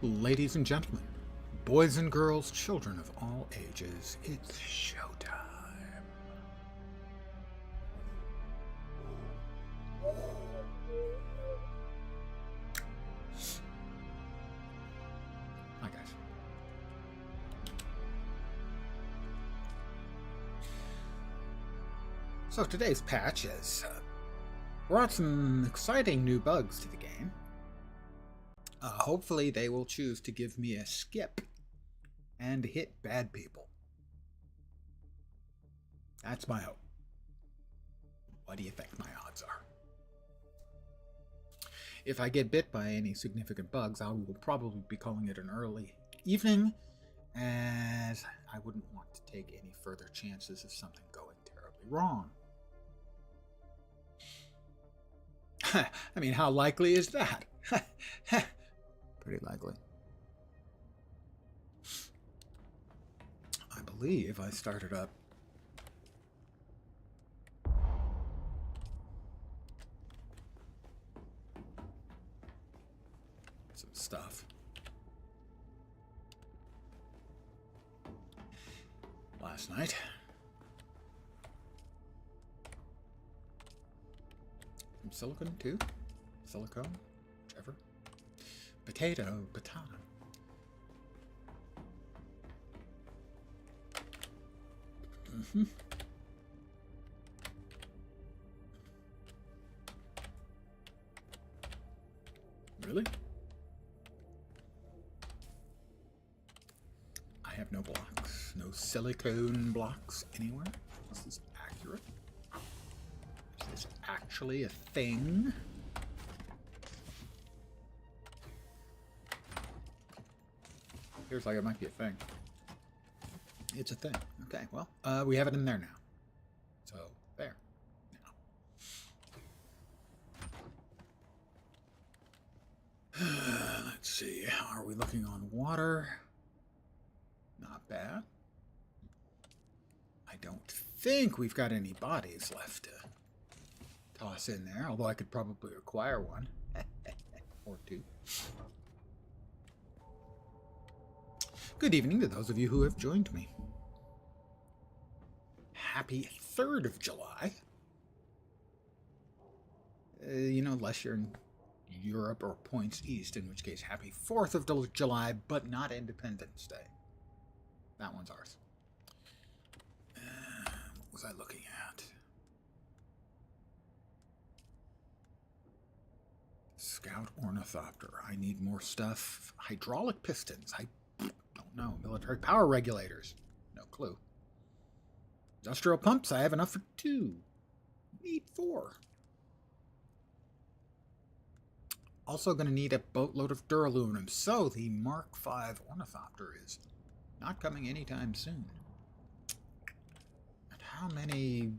Ladies and gentlemen, boys and girls, children of all ages, it's showtime. Hi, guys. So today's patch has brought some exciting new bugs to the game. Hopefully they will choose to give me a skip and hit bad people. That's my hope. What do you think my odds are? If I get bit by any significant bugs, I will probably be calling it an early evening, as I wouldn't want to take any further chances of something going terribly wrong. I mean, how likely is that? Pretty likely. I believe I started up some stuff last night. Some silicon too. Silicone, whichever. Potato. Really? I have no blocks. No silicone blocks anywhere. This is accurate. Is this actually a thing? Appears like it might be a thing. It's a thing. Okay, well, we have it in there now. So, there. Now. Let's see. Are we looking on water? Not bad. I don't think we've got any bodies left to toss in there, although I could probably acquire one. Or two. Good evening to those of you who have joined me. Happy 3rd of July. Unless you're in Europe or points east, in which case happy 4th of July, but not Independence Day. That one's ours. What was I looking at? Scout Ornithopter. I need more stuff. Hydraulic pistons. I don't know. Military power regulators. No clue. Industrial pumps. I have enough for 2. Need 4. Also going to need a boatload of duralumin. So the Mark V Ornithopter is not coming anytime soon. And how many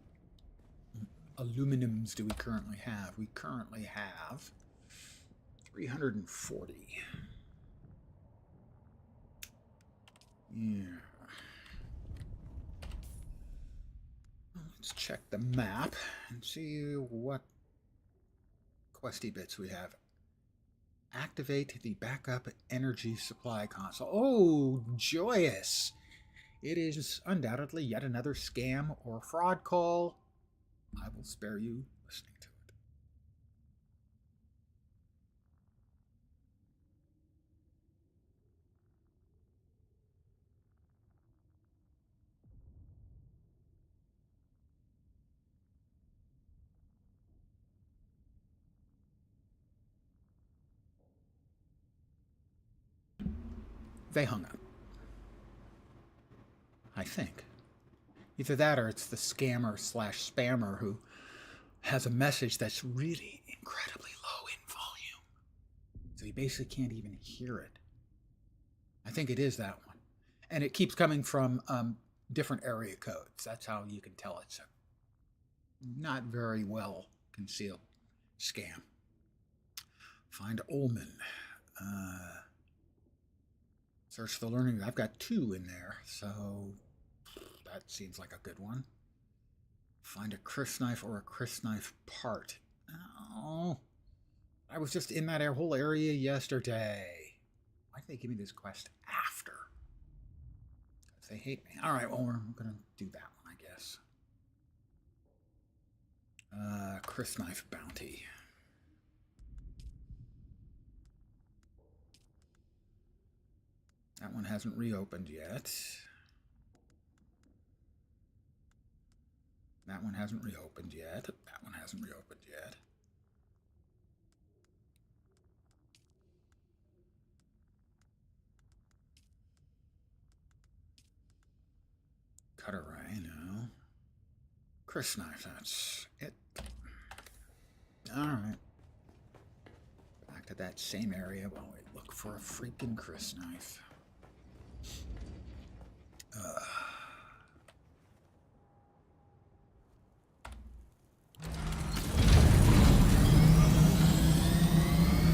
aluminums do we currently have? We currently have 340. Yeah. Let's check the map and see what questy bits we have. Activate the backup energy supply console. Oh, joyous! It is undoubtedly yet another scam or fraud call. I will spare you listening to it. They hung up. I think. Either that or it's the scammer / spammer who has a message that's really incredibly low in volume. So you basically can't even hear it. I think it is that one. And it keeps coming from different area codes. That's how you can tell it's a not very well concealed scam. Find Ullman. Search the learning. I've got 2 in there, so that seems like a good one. Find a crysknife or a crysknife part. Oh, I was just in that whole area yesterday. Why did they give me this quest after? Because they hate me. All right, well, we're going to do that one, I guess. Chris Knife Bounty. That one hasn't reopened yet. That one hasn't reopened yet. That one hasn't reopened yet. Cutter Ray, no. Chris Knife, that's it. Alright. Back to that same area while we look for a freaking Chris Knife.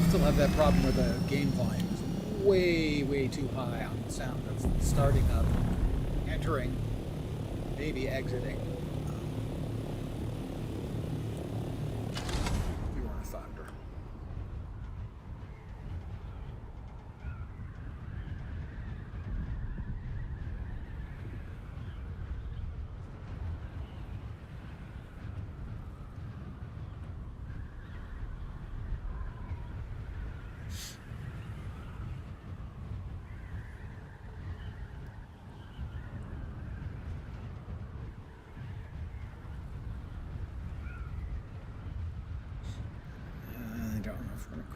Still have that problem where the game volume is way too high on the sound of starting up, entering, maybe exiting. We were in thunder.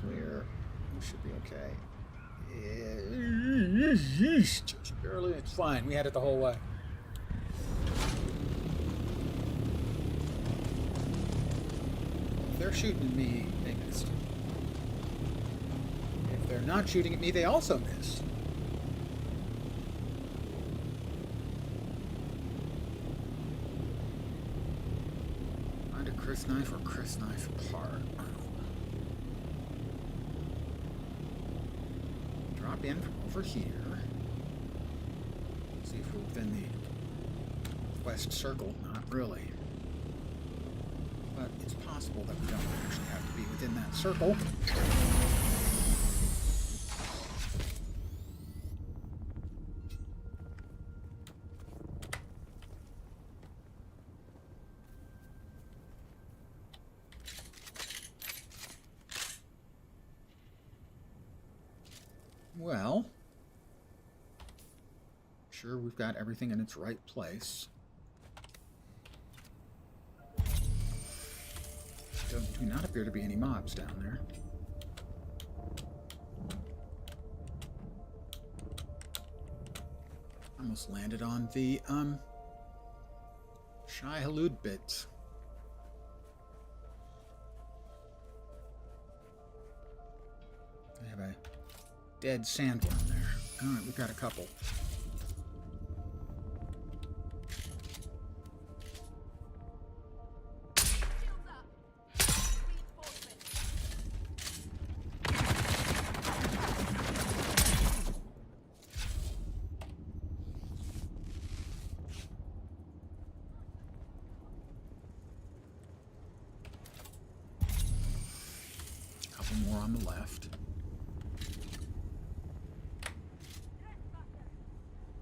Clear. We should be okay. Just barely. It's fine. We had it the whole way. If they're shooting at me, they missed. If they're not shooting at me, they also missed. Find a Chris Knife or Chris Knife part. Drop in from over here. See if we're within the quest circle. Not really. But it's possible that we don't actually have to be within that circle. Well, sure, we've got everything in its right place. Do not appear to be any mobs down there. Almost landed on the Shai Halud bits. I have a dead sandworm there. Alright, we've got a couple. A couple more on the left.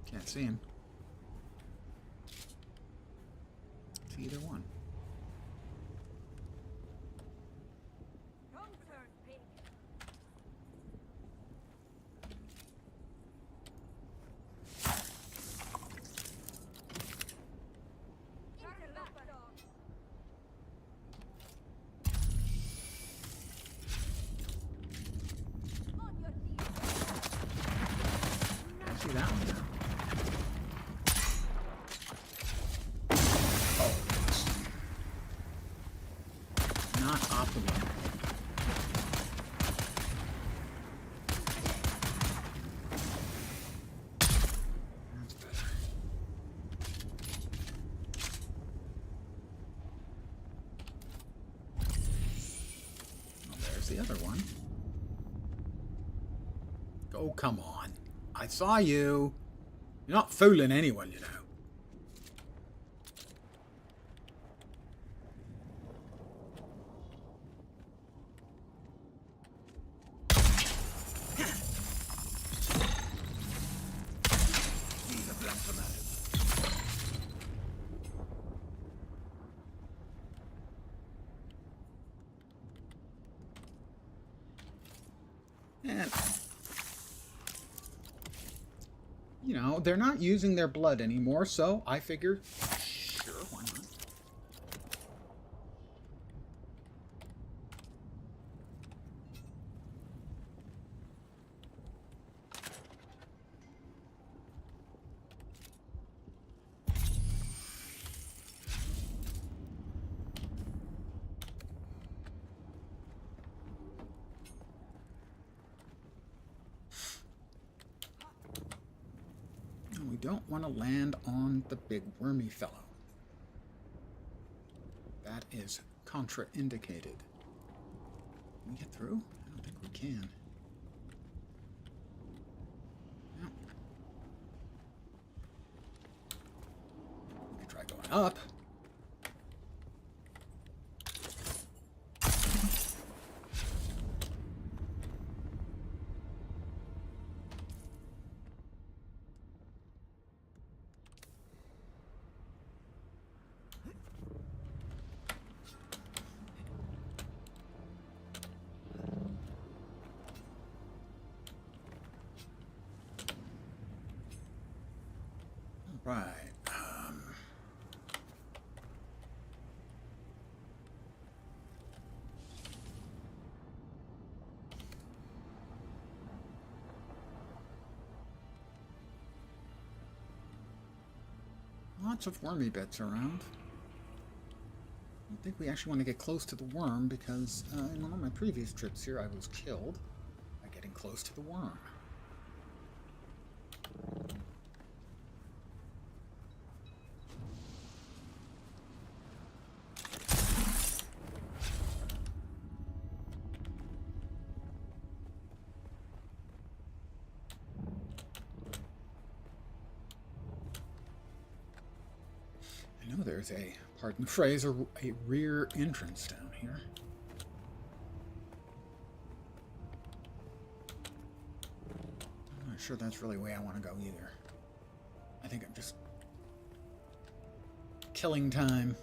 Can't see him. It's either one. I see that one now. Not optimal. That's better. Well, there's the other one. Oh, come on. I saw you. You're not fooling anyone, you know. And, you know, they're not using their blood anymore, so I figured, sure, why not? We don't want to land on the big wormy fellow. That is contraindicated. Can we get through? I don't think we can. No. We could try going up. Right. Lots of wormy bits around. I think we actually want to get close to the worm because in one of my previous trips here I was killed by getting close to the worm. I know there's a, pardon the phrase, a rear entrance down here. I'm not sure that's really the way I want to go either. I think I'm just killing time.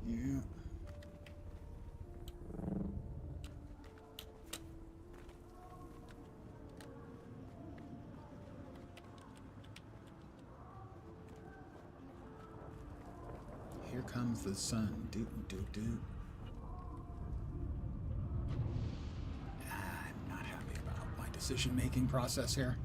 Yeah. Here comes the sun. Doot, doot, doot. I'm not happy about my decision-making process here.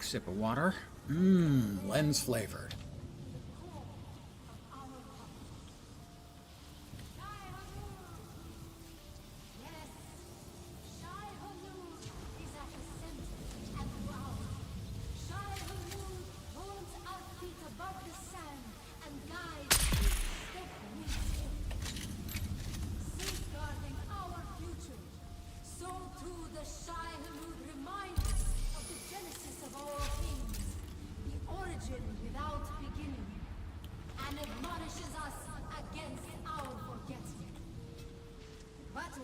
Sip of water. Lens flavored.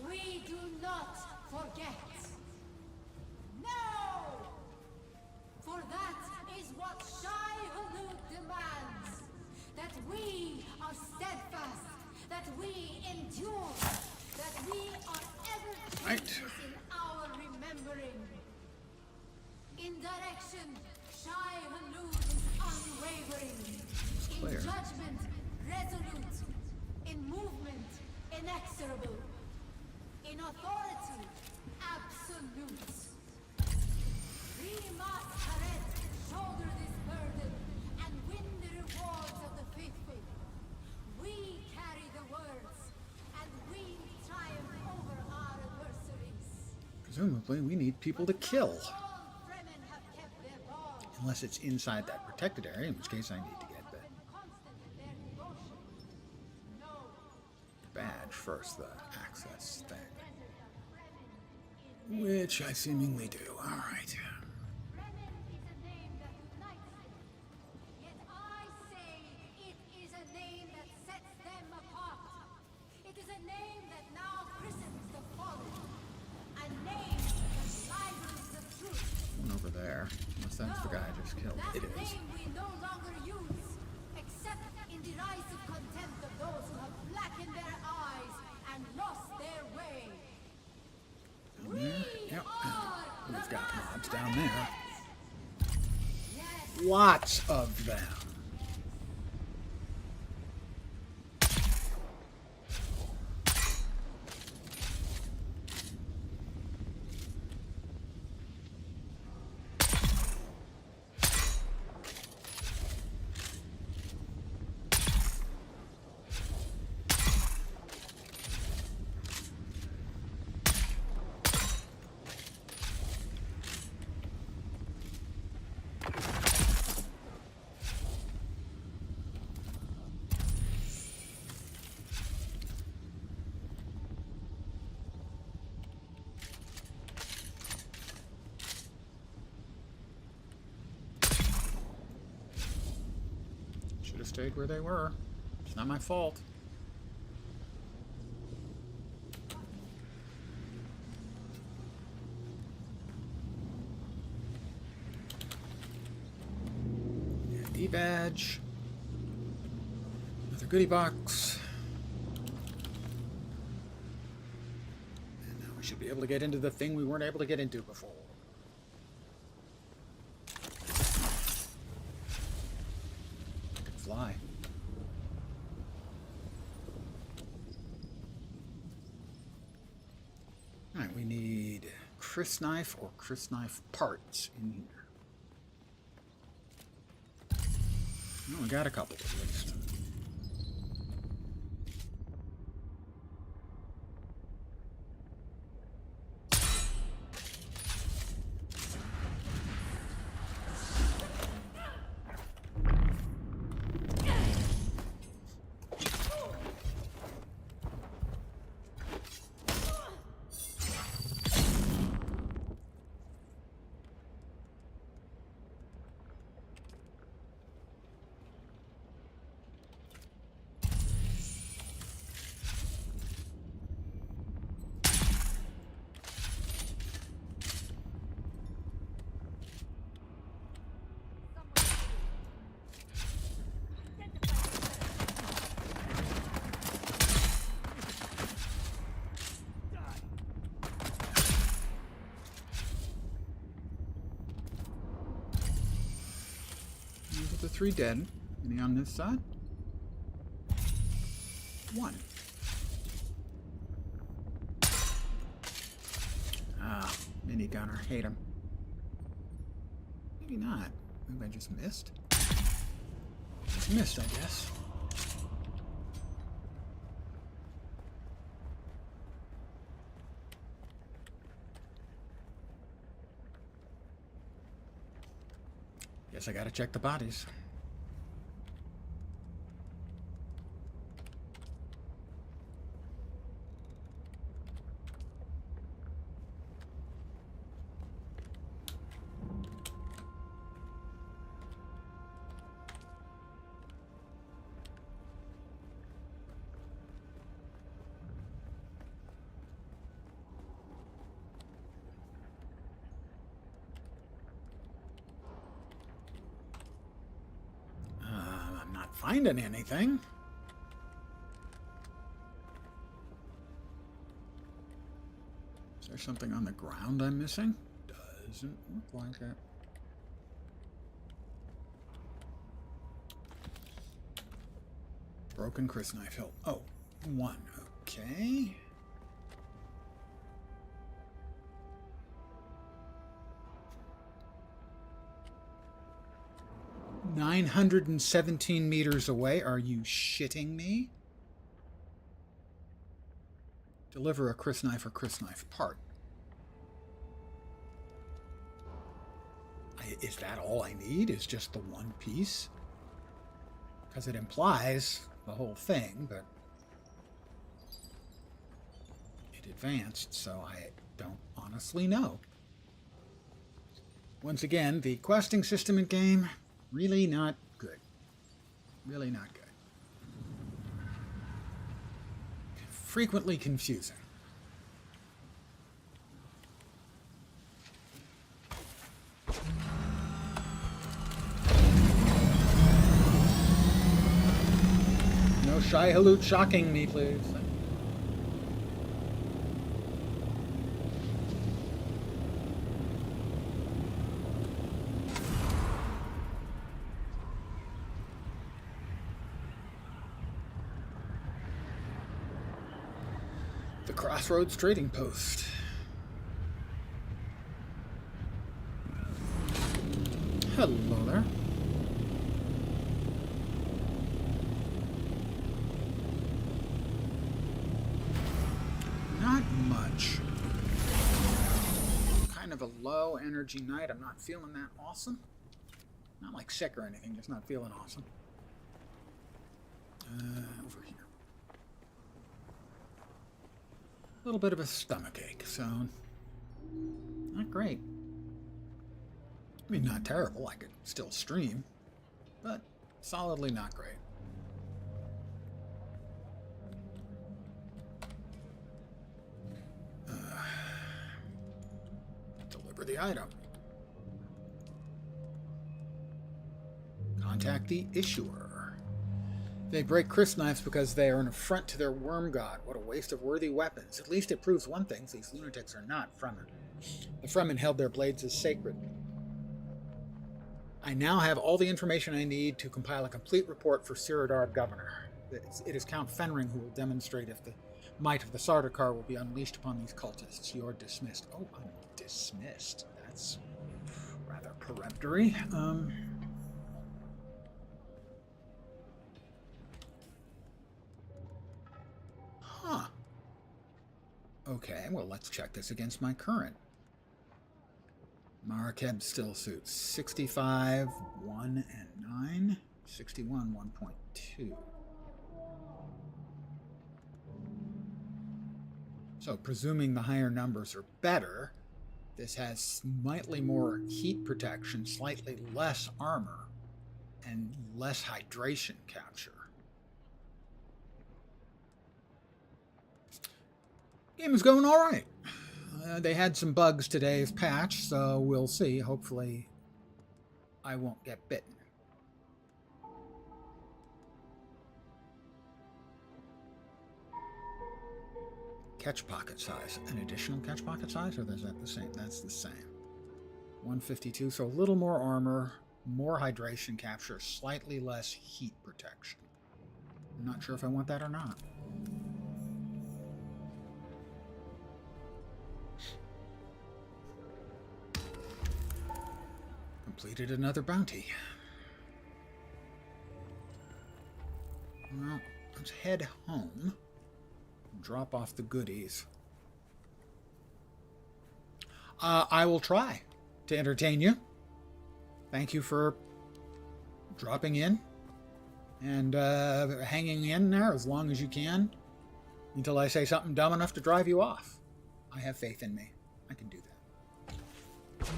We do not forget. No! For that is what Shai Hulud demands. That we are steadfast, that we endure, that we are ever changeless in our remembering. In direction, Shai Hulud is unwavering. In judgment, resolute. In movement, inexorable. In authority, absolute. We must, Haret, shoulder this burden and win the rewards of the faithful. We carry the words, and we triumph over our adversity. Presumably, we need people to kill. All Fremen have kept their bond. Unless it's inside that protected area, in which case I need to get the Constant in their devotion. No. badge first, the access thing. Which I seemingly do. Alright. Fremen is a name that unites them. Yet I say it is a name that sets them apart. It is a name that now christens the fallen. A name that livens the truth. One over there. Unless that's the guy I just killed. That It is. name we no longer use, except in derisive contempt of those who have blackened their eyes and lost their way. Down there. Yep. We've got mobs down there. Yes, Lots of them. Should have stayed where they were. It's not my fault. ID badge. Another goodie box. And now we should be able to get into the thing we weren't able to get into before. Fly. Alright, we need crysknife or crysknife parts in here. Well, we got a couple at least. These are the 3 dead. Any on this side? 1. Ah, minigunner. Hate him. Maybe not. Maybe I just missed. Just missed, I guess. Guess I gotta check the bodies. I'm not finding anything. Is there something on the ground I'm missing? Doesn't look like it. Broken crysknife hilt. Oh, 1. Okay. "917 meters away. Are you shitting me? Deliver a crysknife or crysknife part. Is that all I need? Is just the one piece? Because it implies the whole thing, but it advanced, so I don't honestly know. Once again, the questing system in game, really not good. Really not good. Frequently confusing. No shy halute shocking me, please. The Crossroads Trading Post. Hello there. Not much. Kind of a low energy night. I'm not feeling that awesome. Not like sick or anything, just not feeling awesome. Over here. A little bit of a stomach ache, so not great. I mean, not terrible. I could still stream, but solidly not great. Deliver the item. Contact the issuer. They break crisp knives because they are an affront to their worm god. What a waste of worthy weapons. At least it proves one thing: these lunatics are not Fremen. The Fremen held their blades as sacred. I now have all the information I need to compile a complete report for Cyrodiil Governor. It is Count Fenring who will demonstrate if the might of the Sardaukar will be unleashed upon these cultists. You're dismissed. Oh, I'm dismissed. That's rather peremptory. Huh. Okay, well, let's check this against my current. Markeb still suits 65, 1 and 9, 61, 1.2. So, presuming the higher numbers are better, this has slightly more heat protection, slightly less armor, and less hydration capture. Game is going all right. They had some bugs today's patch, so we'll see. Hopefully, I won't get bitten. Catch pocket size. An additional catch pocket size, or is that the same? That's the same. 152, so a little more armor, more hydration capture, slightly less heat protection. I'm not sure if I want that or not. Completed another bounty. Well, let's head home. Drop off the goodies. I will try to entertain you. Thank you for dropping in and hanging in there as long as you can until I say something dumb enough to drive you off. I have faith in me. I can do that.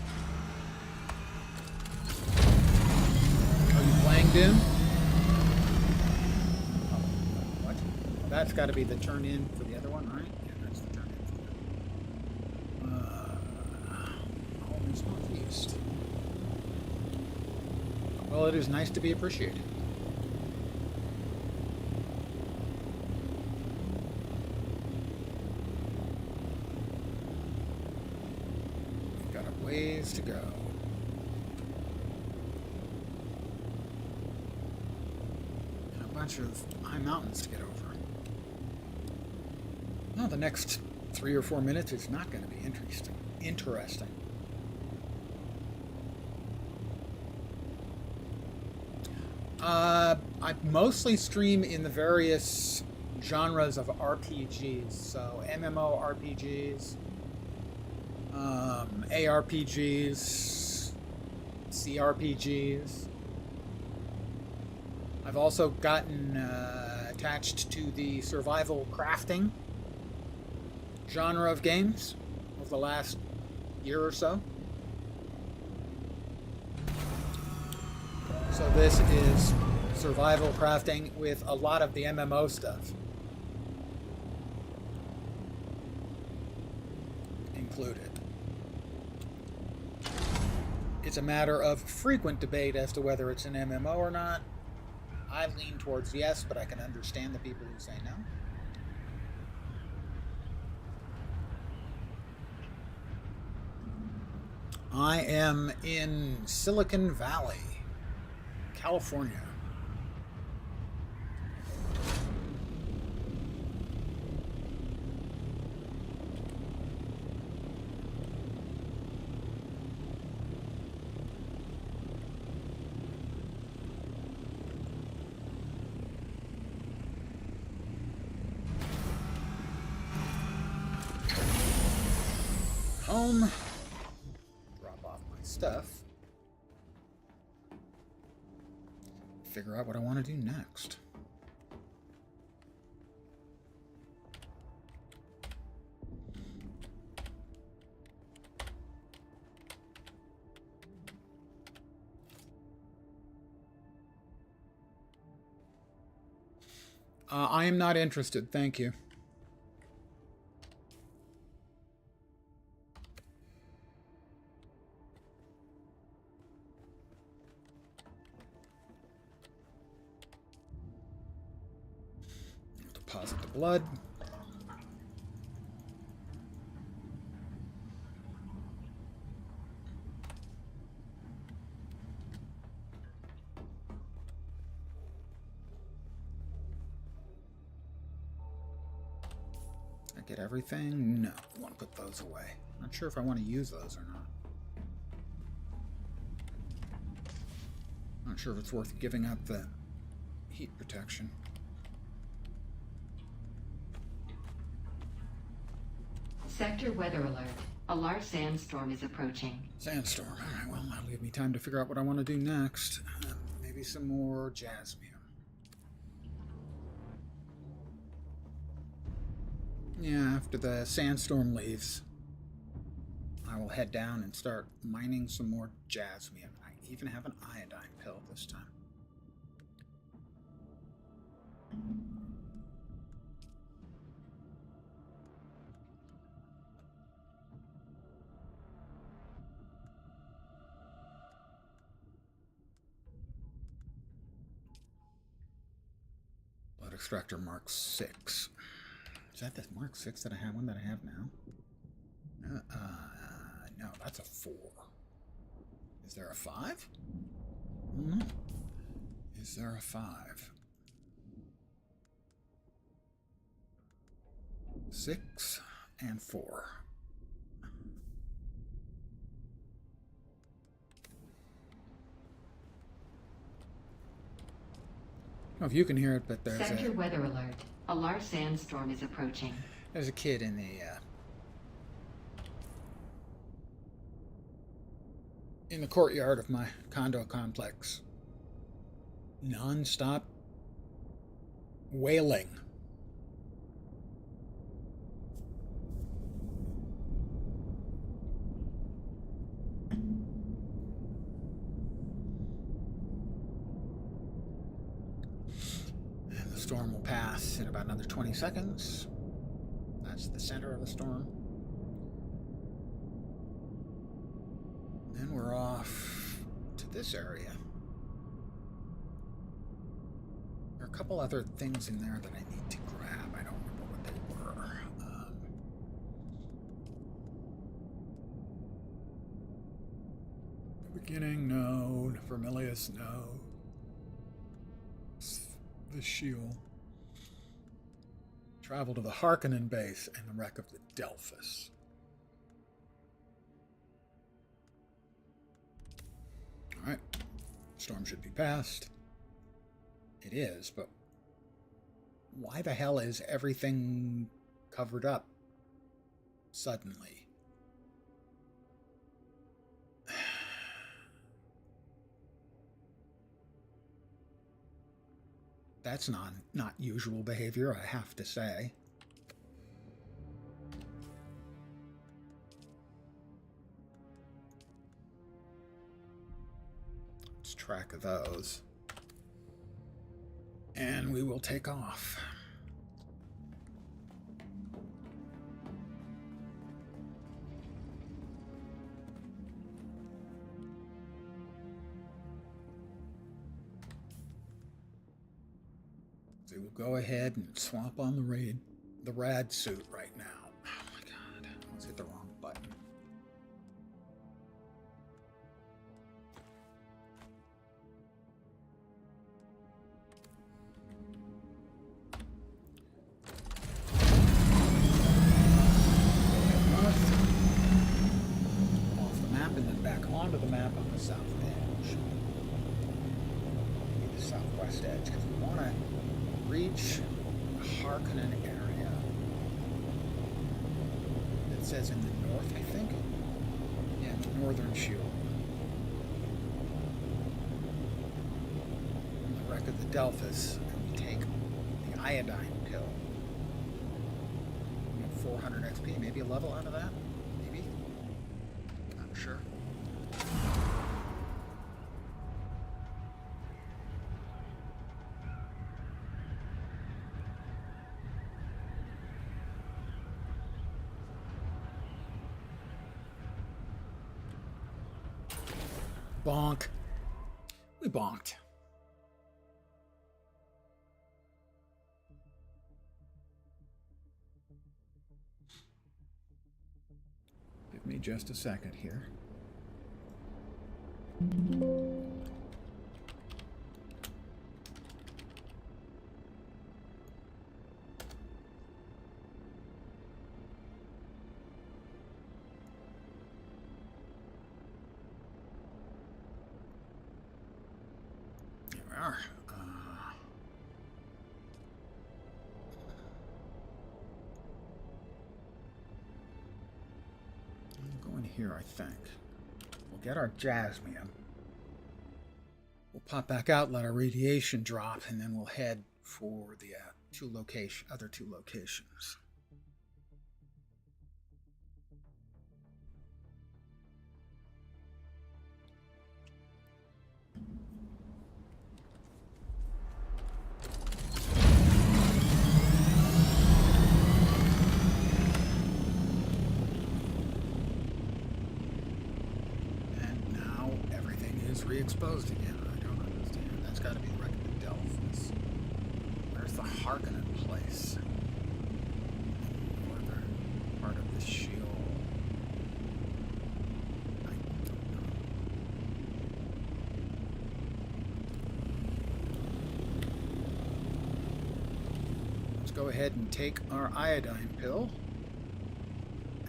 Are you playing Dune? Oh, what? That's got to be the turn in for the other one, right? Yeah, that's the turn in for the other one. Home is northeast. Well, it is nice to be appreciated. We've got a ways to go. And a bunch of high mountains to get over. Well, the next 3 or 4 minutes is not going to be interesting. I mostly stream in the various genres of RPGs, so MMORPGs, ARPGs, CRPGs. I've also gotten attached to the survival crafting genre of games over the last year or so. So this is survival crafting with a lot of the MMO stuff included. It's a matter of frequent debate as to whether it's an MMO or not. I lean towards yes, but I can understand the people who say no. I am in Silicon Valley, California. Home. Drop off my stuff. Figure out what I want to do next. I am not interested, thank you. Deposit the blood. I get everything? No, I want to put those away. Not sure if I want to use those or not. Not sure if it's worth giving up the heat protection. Sector weather alert. A large sandstorm is approaching. Sandstorm. Alright, well, that'll give me time to figure out what I want to do next. Maybe some more jasmine. Yeah, after the sandstorm leaves, I will head down and start mining some more jasmine. I even have an iodine pill this time. Blood extractor Mark 6. Is that the Mark 6 that I have? One that I have now? No, that's a 4. Is there a 5? No. Is there a 5? 6 and 4. I don't know if you can hear it, but there's Sector weather alert. A large sandstorm is approaching. There's a kid in the courtyard of my condo complex. Non-stop wailing. And the storm will pass in about another 20 seconds. That's the center of the storm. Then we're off to this area. There are a couple other things in there that I need to grab. I don't remember what they were. Beginning, no. Vermilius, no. The shield. Travel to the Harkonnen base and the wreck of the Delphus. Alright. Storm should be past. It is, but why the hell is everything covered up suddenly? That's not usual behavior, I have to say. Let's track of those. And we will take off. So we'll go ahead and swap on the rad suit right now. Oh my god, I almost hit the wrong button. Off the map and then back onto the map on the south edge. The southwest edge, because we want to reach the Harkonnen area. It says in the north, I think. Yeah, the northern shield. On the wreck of the Delphus, and we take the iodine pill. We get 400 XP, maybe a level out of that? Maybe? Not sure. Bonk. We bonked. Give me just a second here. I'm going here, I think. We'll get our jasmium. We'll pop back out, let our radiation drop, and then we'll head for the other two locations. Re-exposed again. I don't understand. That's got to be the wreck of the Delphus. Where's the Harkonnen place? Northern part of the shield. I don't know. Let's go ahead and take our iodine pill.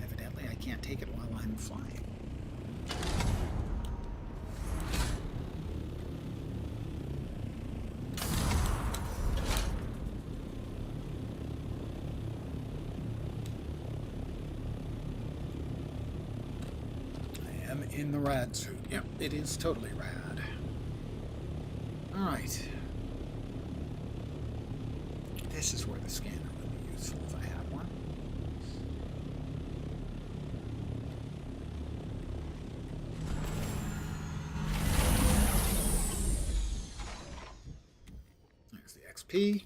Evidently, I can't take it while I'm flying. In the rad suit. Yep, it is totally rad. Alright. This is where the scanner would be useful if I had one. There's the XP.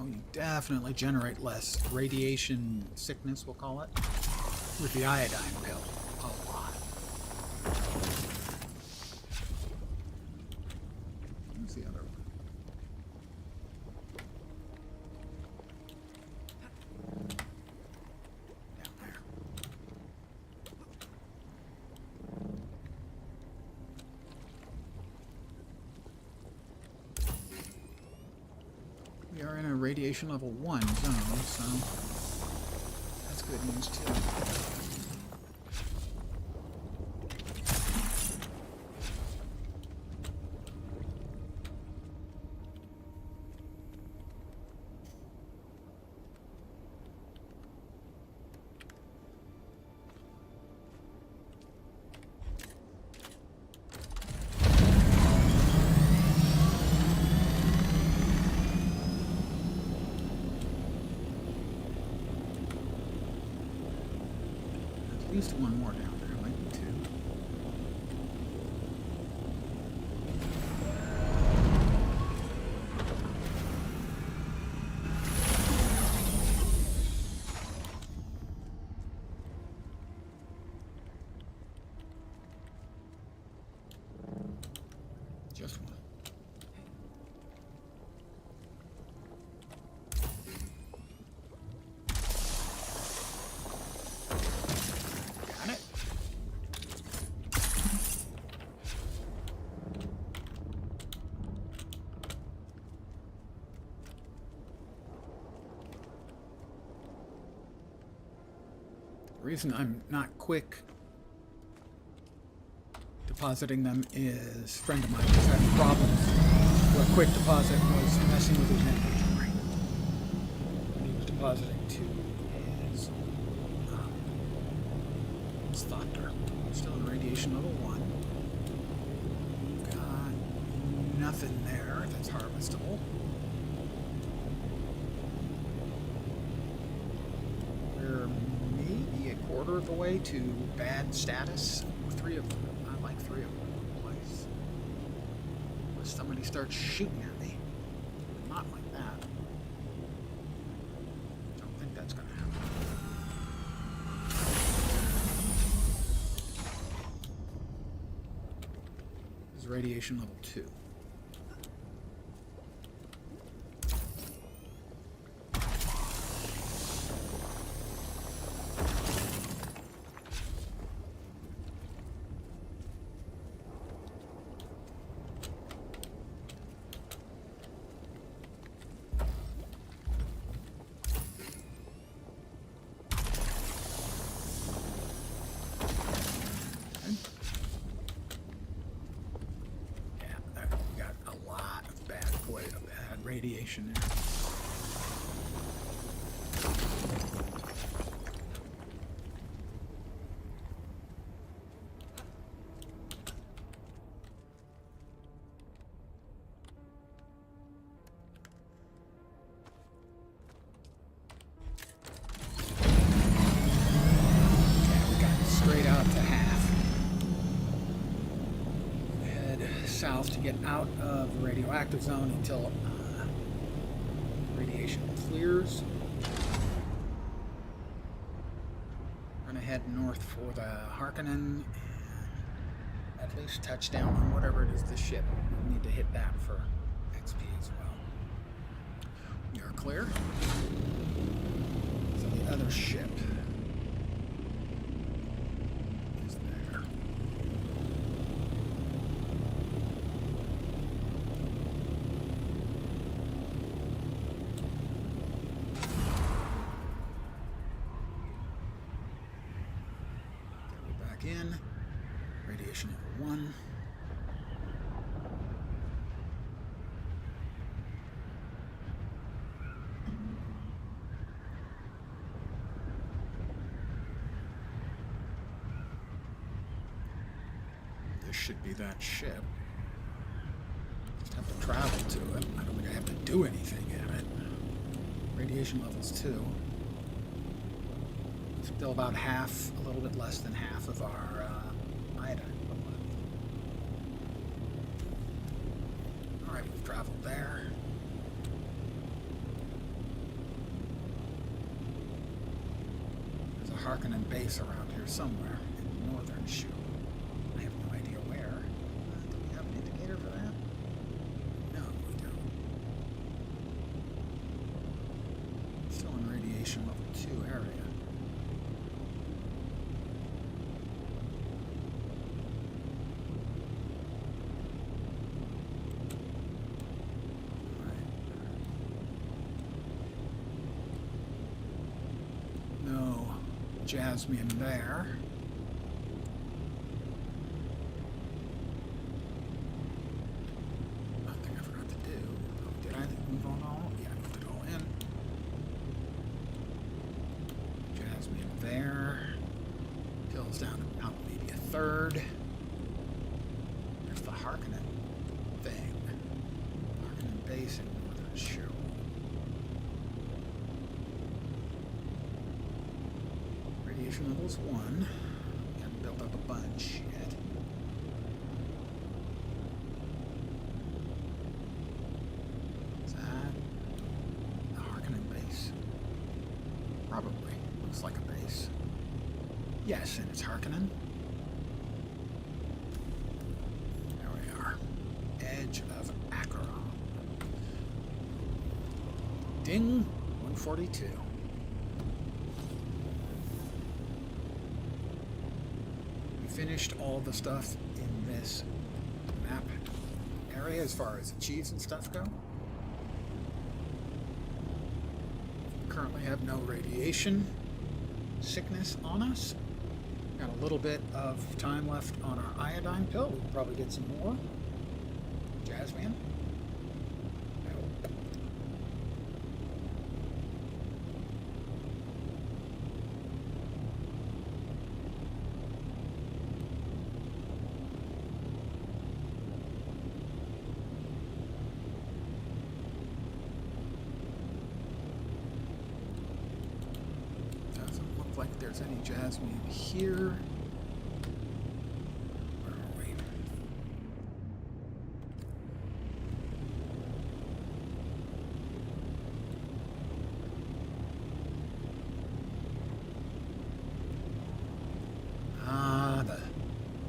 You definitely generate less radiation sickness, we'll call it, with the iodine pill. A lot. Where's the other one? Down there. We are in a radiation level 1 zone, so that's good news too. At least one more down there, might be two. Just one. Got it. The reason I'm not quick depositing them is a friend of mine was having problems where quick deposit was messing with his inventory. When he was depositing to his Thunder. Still in radiation level 1. Got nothing there that's harvestable. We're maybe a quarter of the way to bad status. 3 of them. I like 3 of them in place. Unless somebody starts shooting at me. Not like that. Don't think that's gonna happen. This is radiation level 2. Radiation there. Yeah, we got straight out to half. Head south to get out of the radioactive zone until radiation clears. We're gonna head north for the Harkonnen and at least touch down on whatever it is the ship. We need to hit that for XP as well. We are clear. So the other ship is there. In radiation level 1. This should be that ship. Just have to travel to it. I don't think I have to do anything at it. Radiation levels 2. Still about half, a little bit less than half of our iodine. Alright, we've traveled there. There's a Harkonnen base around here somewhere in the northern shoe. I have no idea where. Do we have an indicator for that? radiation level 2 area. No Jasmine there. One thing I forgot to do. Oh, did I move on all? Yeah, I moved it all in. Jasmine there. Kills down about maybe a third. There's the Harkonnen thing. Harkonnen base in Northern Shore. Radiation levels 1. We haven't built up a bunch yet. Is that the Harkonnen base? Probably. Looks like a base. Yes, and it's Harkonnen. There we are. Edge of Acheron. Ding 142. Finished all the stuff in this map area as far as achieves and stuff go. Currently have no radiation sickness on us. Got a little bit of time left on our iodine pill. We can probably get some more. Jasmine. Like there's any Jasmine here. Where are we? Ah, the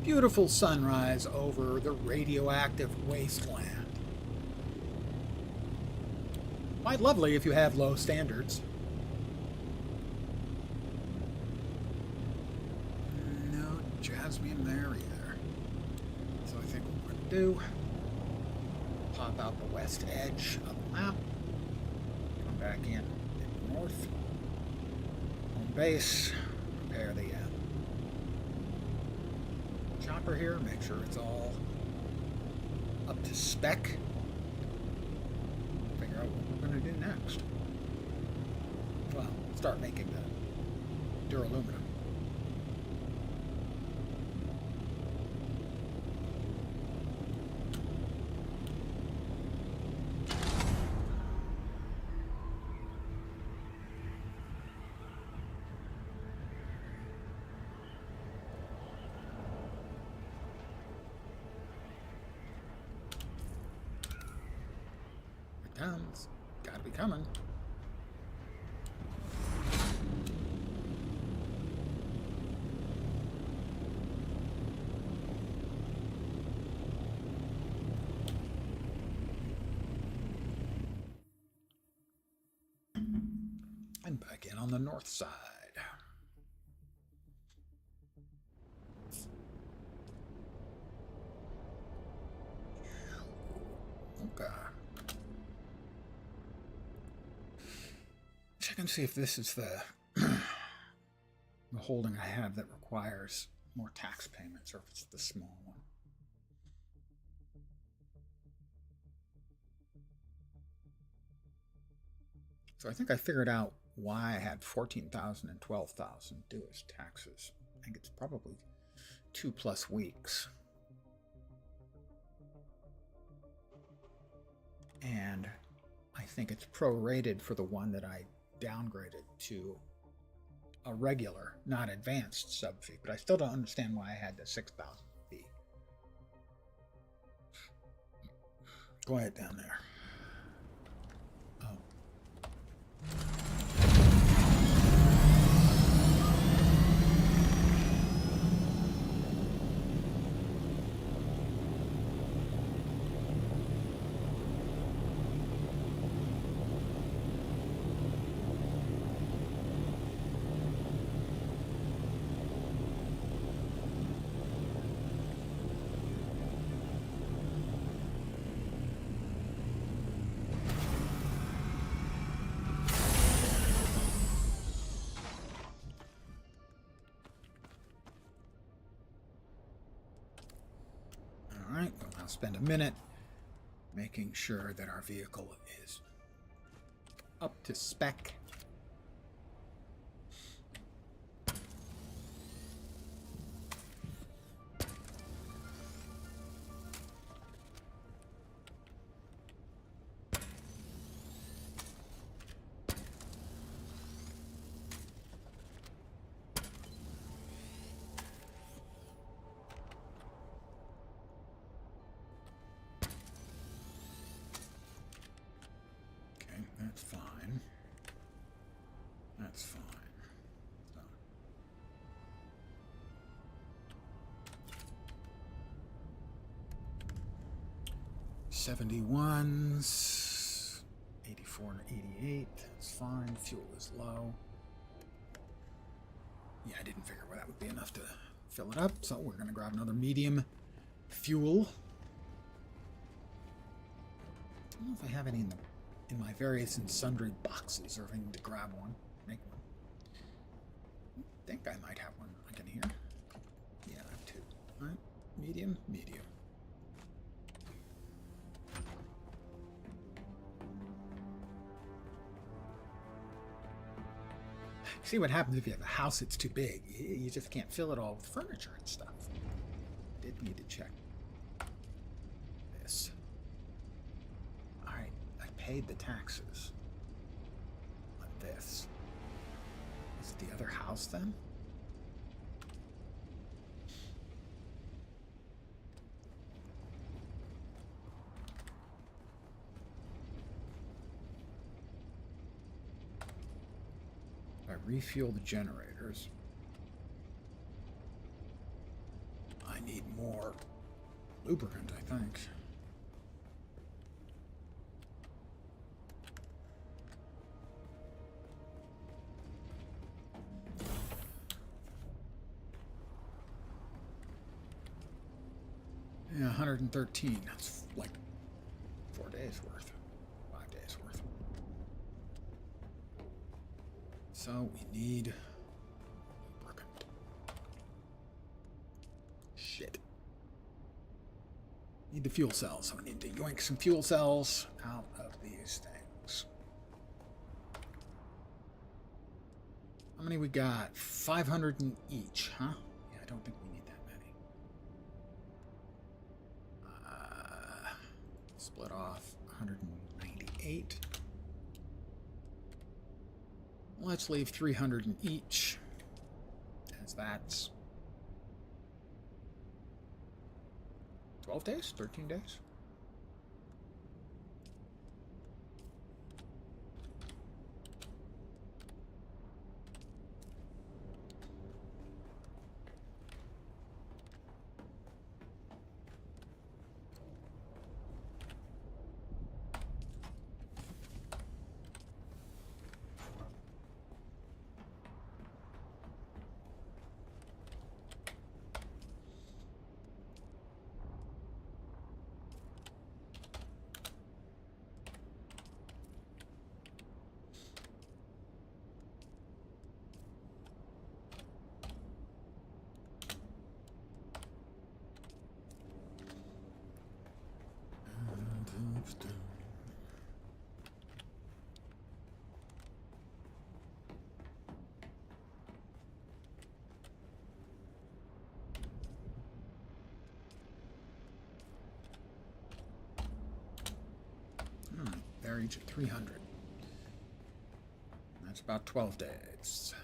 beautiful sunrise over the radioactive wasteland. Quite lovely if you have low standards. Jasmine there either. So I think what we're going to do, pop out the west edge of the map, come back in north, home base, repair the chopper here, make sure it's all up to spec, figure out what we're going to do next. Well, start making the duraluminum. Comes. Gotta be coming. And back in on the north side. Okay. Check and see if this is the holding I have that requires more tax payments, or if it's the small one. So I think I figured out why I had 14,000 and 12,000 due as taxes. I think it's probably 2+ weeks. And I think it's prorated for the one that I downgraded to a regular, not advanced sub fee, but I still don't understand why I had the 6,000 fee. Go ahead down there. Oh. spend a minute making sure that our vehicle is up to spec. That's fine. That's fine. So. 71s, 84 and 88. That's fine. Fuel is low. Yeah, I didn't figure that would be enough to fill it up, so we're going to grab another medium fuel. I don't know if I have any in my various and sundry boxes, or if I need to grab one, make one. I think I might have one I can hear. Yeah, I have two. All right, medium, medium. See what happens if you have a house that's too big. You just can't fill it all with furniture and stuff. Did need to check this. All right, I paid the taxes on this. Is it the other house then? I refuel the generators. I need more lubricant, I think. Yeah, 113. That's like 4 days worth. 5 days worth. So we need lubricant. Shit. Need the fuel cells. So we need to yoink some fuel cells out of these things. How many we got? 500 in each, huh? Yeah, I don't think we need that many. Split off 198. Let's leave 300 in each, as that's 12 days, 13 days. They're each at 300. That's about 12 days.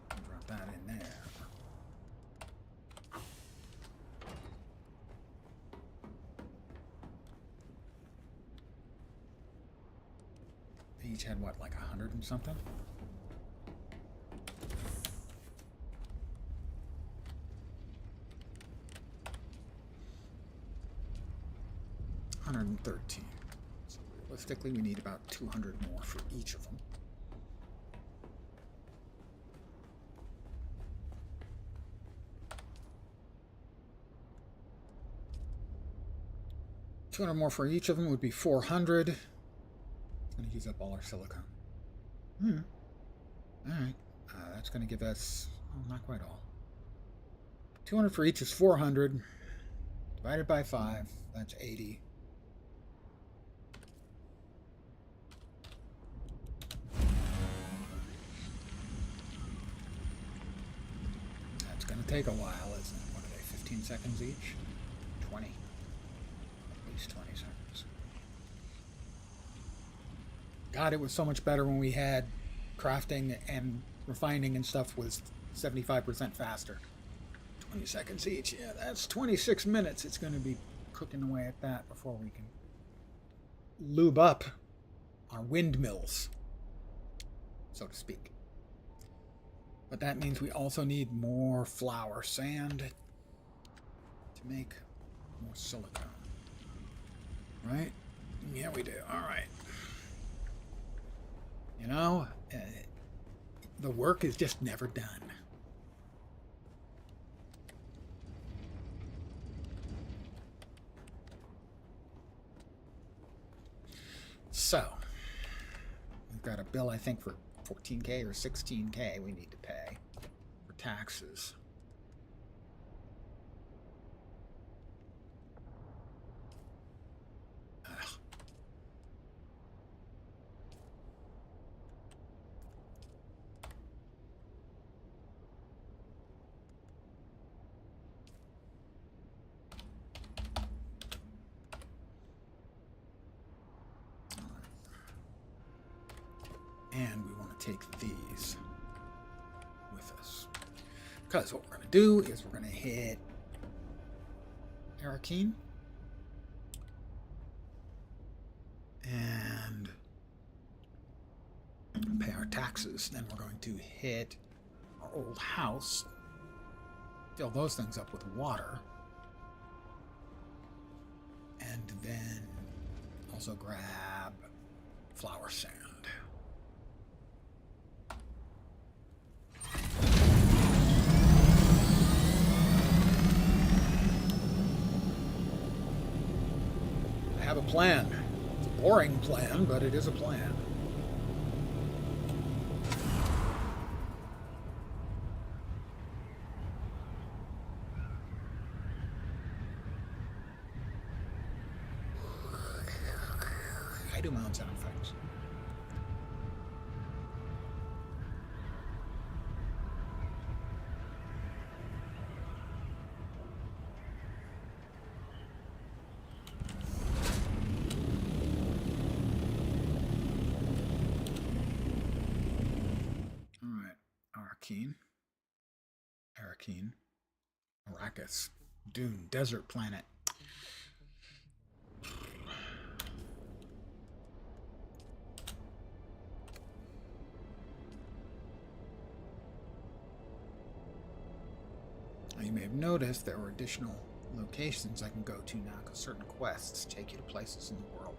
Drop that in there. They each had what, like 100 and something? $113. So realistically, we need about 200 more for each of them. $200 more for each of them would be 400. It's going to use up all our silicone. All right. That's going to give us, well, not quite all. 200 for each is 400. Divided by 5, that's 80. That's going to take a while, isn't it? What are they, 15 seconds each? 20. At least 20 seconds. God, it was so much better when we had crafting and refining and stuff was 75% faster. 20 seconds each. Yeah, that's 26 minutes. It's going to be cooking away at that before we can lube up our windmills, so to speak. But that means we also need more flour sand to make more silicone. Right? Yeah, we do. All right. You know, the work is just never done. So, we've got a bill, I think, for 14K or 16K we need to pay for taxes. Ugh. And we want to take these with us. Because what we're going to do is we're going to hit Arakeen. And pay our taxes. Then we're going to hit our old house. Fill those things up with water. And then also grab flour sand. I have a plan. It's a boring plan, but it is a plan. I do my own sound effects. Arakeen, Arrakis, Dune, desert planet. Now, you may have noticed there were additional locations I can go to now because certain quests take you to places in the world.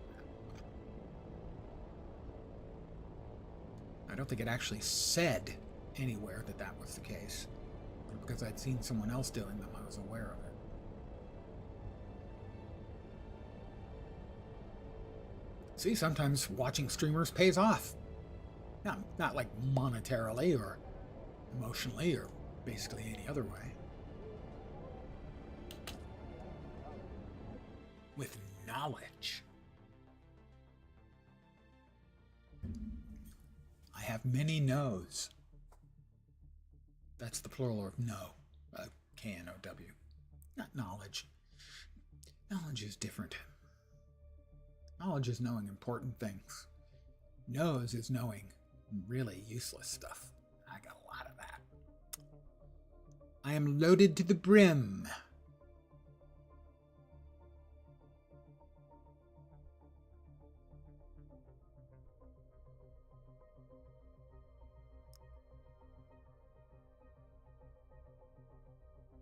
I don't think it actually said anywhere that that was the case. But because I'd seen someone else doing them, I was aware of it. See, sometimes watching streamers pays off. Not like monetarily or emotionally or basically any other way. With knowledge. I have many no's. That's the plural of no. K-N-O-W. Not knowledge. Knowledge is different. Knowledge is knowing important things. Knows is knowing really useless stuff. I got a lot of that. I am loaded to the brim.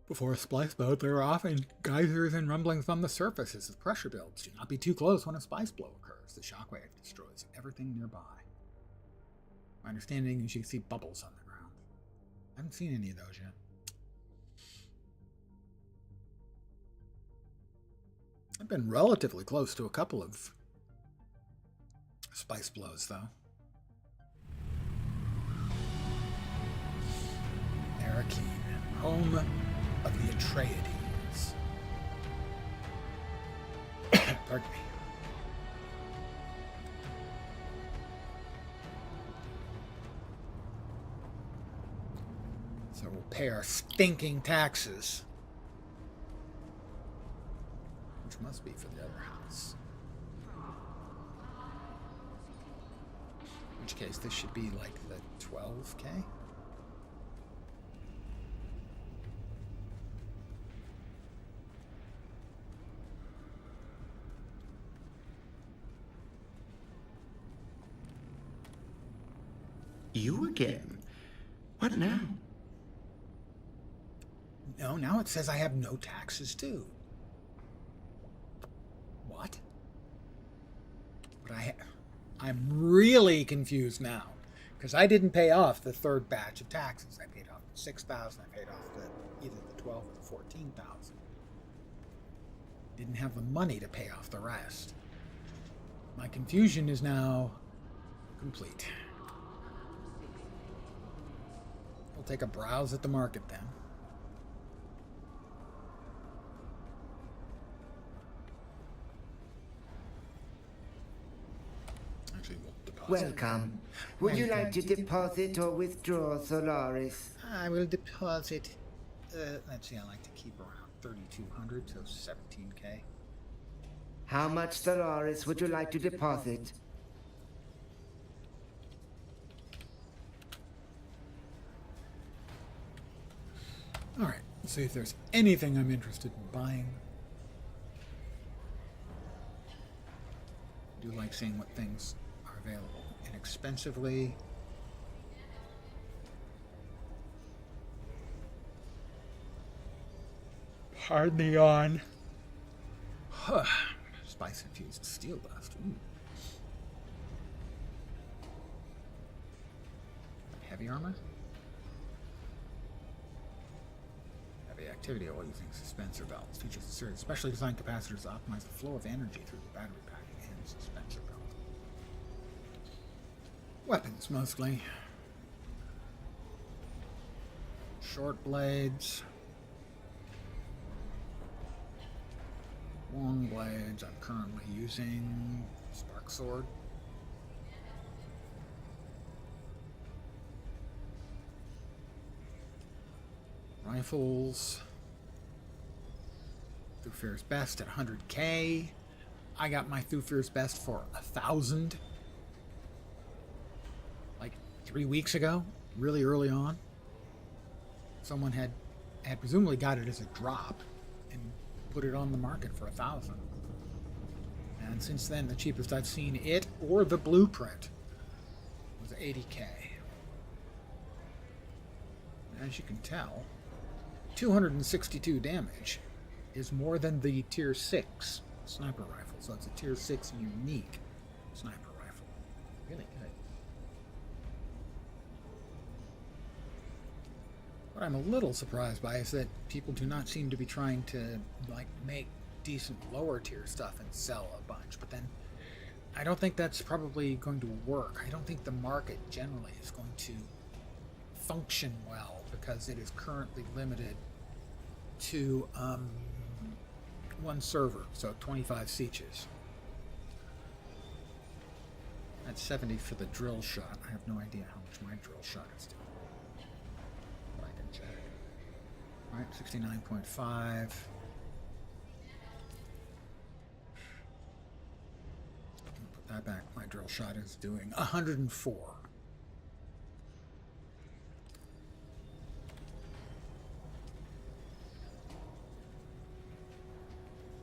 Before a splice boat, there are often geysers and rumblings from the surface as the pressure builds. Do not be too close when a spice blow occurs. The shockwave destroys everything nearby. My understanding is you see bubbles on the ground. I haven't seen any of those yet. I've been relatively close to a couple of spice blows, though. Arakeen, home of the Atreides. Pardon me. So we'll pay our stinking taxes. Which must be for the other house. In which case, this should be like the 12K? You again? What now? No, now it says I have no taxes due. What? But I'm really confused now. Because I didn't pay off the third batch of taxes. I paid off the 6,000. I paid off either the 12 or the 14,000. Didn't have the money to pay off the rest. My confusion is now complete. We'll take a browse at the market then. Actually, we'll deposit. Welcome. Would you like to deposit or withdraw Solaris? I will deposit. Let's see, I like to keep around 3,200, so 17K. How much Solaris would you like to deposit? Alright, let's see if there's anything I'm interested in buying. I do like seeing what things are available inexpensively. Pardon the yawn. Spice infused steel dust. Ooh. Heavy armor? Heavy activity oil using dispenser belts. Features a series of specially designed capacitors to optimize the flow of energy through the battery pack and dispenser belt. Weapons, mostly. Short blades. Long blades. I'm currently using Spark Sword. Rifles. Thufir's Best at 100K. I got my Thufir's Best for 1,000. Like 3 weeks ago, really early on. Someone had presumably got it as a drop and put it on the market for 1,000. And since then, the cheapest I've seen it or the blueprint was 80K. As you can tell, 262 damage is more than the tier 6 sniper rifle. So it's a tier 6 unique sniper rifle. Really good. What I'm a little surprised by is that people do not seem to be trying to like make decent lower tier stuff and sell a bunch. But then I don't think that's probably going to work. I don't think the market generally is going to function well because it is currently limited to one server, so 25 sieges. That's 70 for the drill shot. I have no idea how much my drill shot is doing. But I can check. Alright, 69.5. Put that back. My drill shot is doing 104.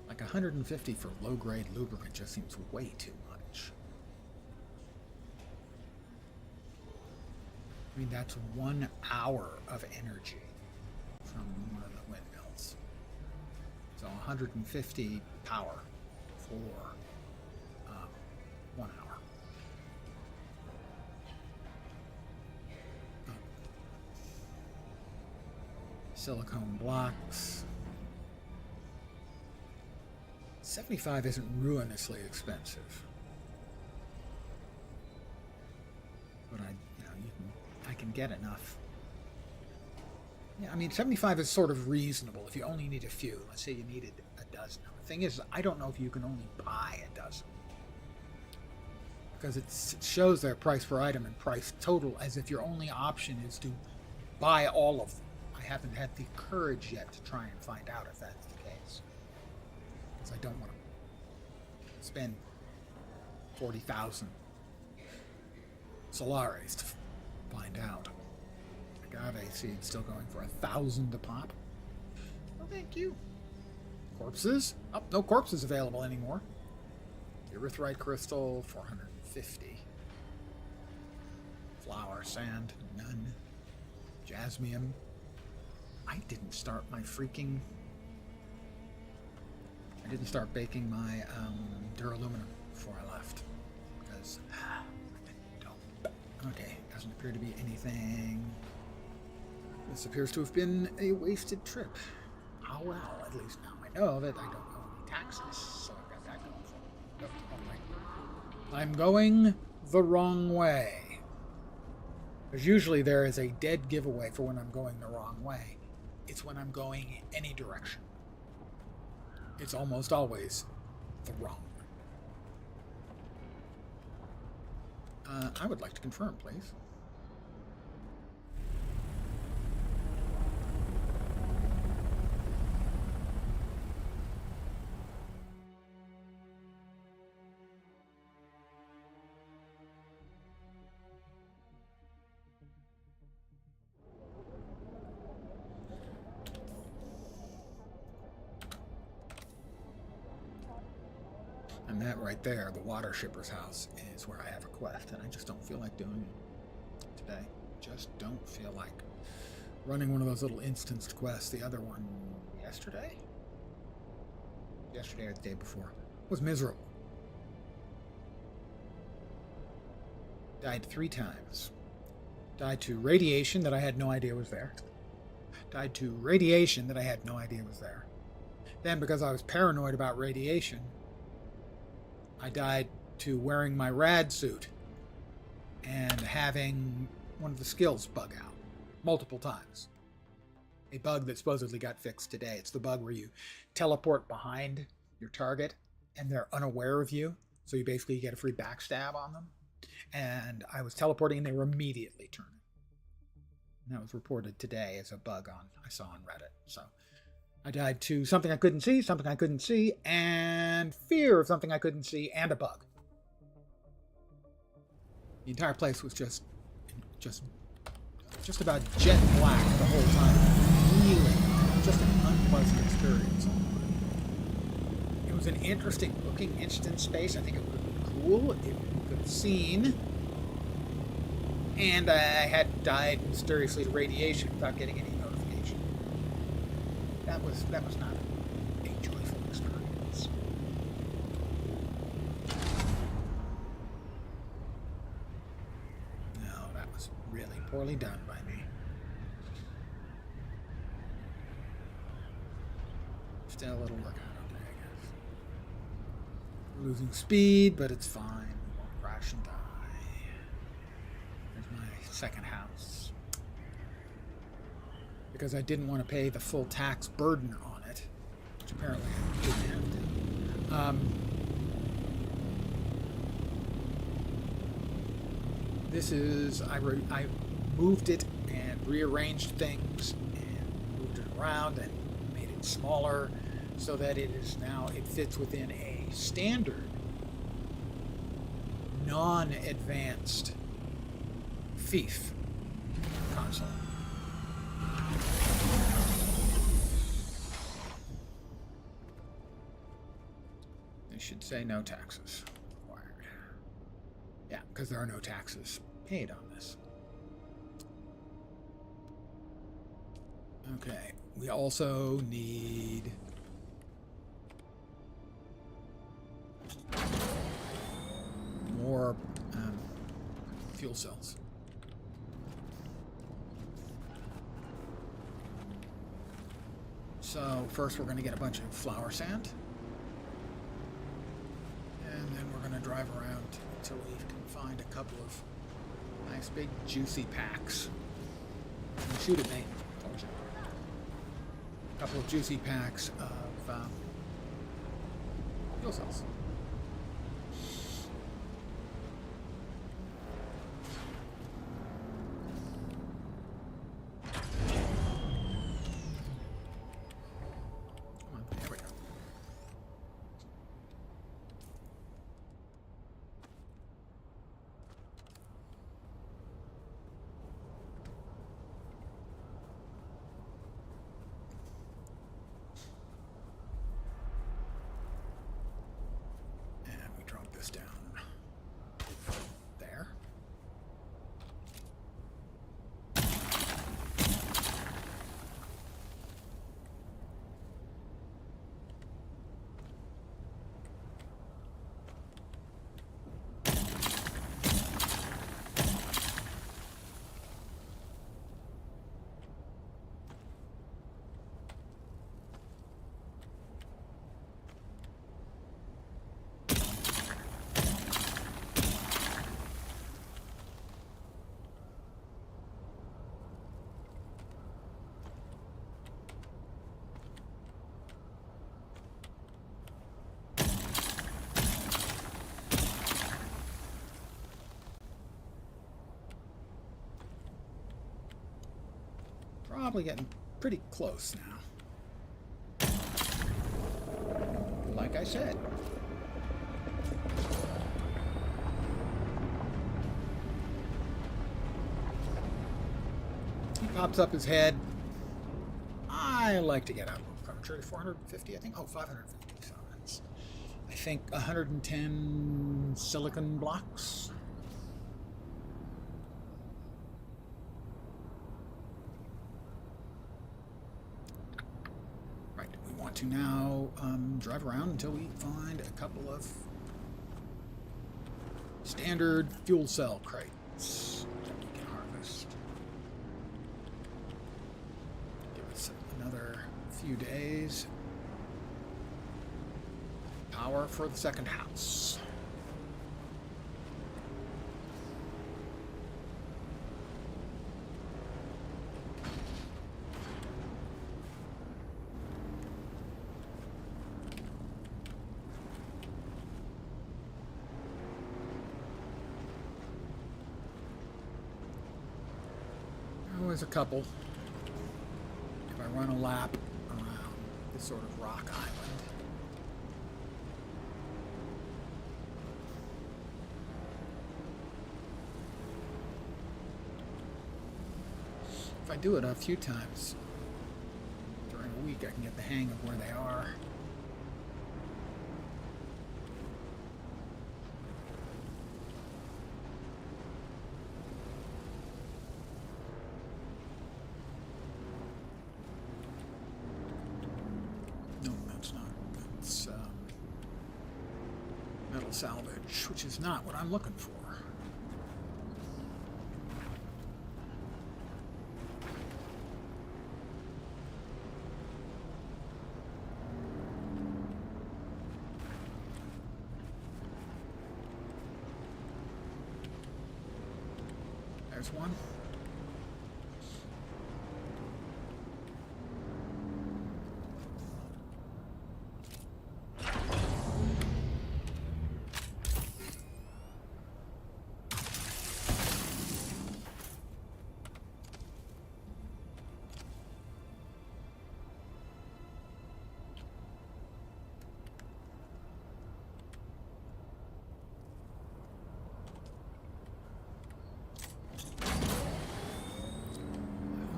Like 150 for low-grade lubricant just seems way too much. I mean, that's 1 hour of energy from one of the windmills. So 150 power for 1 hour. Oh. Silicone blocks. 75 isn't ruinously expensive, but I can get enough. Yeah, I mean 75 is sort of reasonable if you only need a few. Let's say you needed a dozen. The thing is, I don't know if you can only buy a dozen. Because it shows their price per item and price total as if your only option is to buy all of them. I haven't had the courage yet to try and find out if that's the case. Because I don't want to spend 40,000 Solaris to find out. Agave seed still going for 1,000 a pop. Oh, thank you. Corpses? Oh, no corpses available anymore. Erythrite crystal, 450. Flower sand, none. Jasmium. I didn't start baking my duraluminum before I left. Because I don't. Okay, doesn't appear to be anything. This appears to have been a wasted trip. Oh well, at least now I know of it. I don't owe any taxes, so I've got that going for me. I'm going the wrong way. Because usually there is a dead giveaway for when I'm going the wrong way. It's when I'm going any direction. It's almost always the wrong. I would like to confirm, please. And that right there, the water shipper's house, is where I have a quest, and I just don't feel like doing it today. Just don't feel like running one of those little instanced quests. The other one yesterday or the day before was miserable. Died 3 times. Died to radiation that I had no idea was there. Died to radiation that I had no idea was there. Then, because I was paranoid about radiation, I died to wearing my rad suit and having one of the skills bug out multiple times. A bug that supposedly got fixed today. It's the bug where you teleport behind your target and they're unaware of you. So you basically get a free backstab on them. And I was teleporting and they were immediately turning. And that was reported today as a bug I saw on Reddit. So I died to something I couldn't see, and fear of something I couldn't see, and a bug. The entire place was just about jet black the whole time. Really, just an unpleasant experience. It was an interesting looking instant space. I think it would have been cool if you could have seen. And I had died mysteriously to radiation without getting any notification. That was not a joyful experience. No, that was really poorly done by me. Still a little work out on there, I guess. We're losing speed, but it's fine. We won't crash and die. There's my second house. Because I didn't want to pay the full tax burden on it, which apparently I didn't have to. This is, I moved it and rearranged things and moved it around and made it smaller so that it fits within a standard, non-advanced FIF console. They should say no taxes required. Yeah, because there are no taxes paid on this. Okay, we also need more fuel cells. So first we're going to get a bunch of flower sand. And then we're going to drive around until we can find a couple of nice big juicy packs. Don't shoot at me. Told you. A couple of juicy packs of Fuel cells. Come on, there we go. And we drop this down there. Probably getting pretty close now. Like I said. He pops up his head. I like to get out of prematurely 450, I think. Oh, 550. So that's, I think, 110 silicon blocks. Right, we want to now drive around until we find a couple of standard fuel cell crates that we can harvest. Give us another few days. Power for the second house. There's a couple. If I run a lap around this sort of rock island. If I do it a few times during a week, I can get the hang of where they are. Salvage, which is not what I'm looking for. There's one.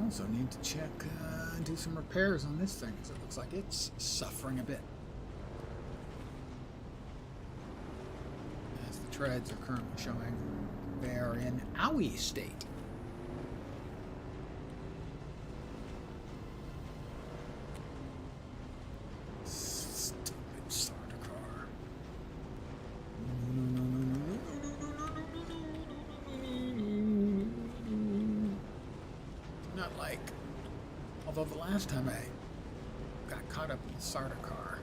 Also need to check and do some repairs on this thing because it looks like it's suffering a bit. As the treads are currently showing, they are in owie state. Stupid starter car. Not like, although the last time I got caught up in the starter car,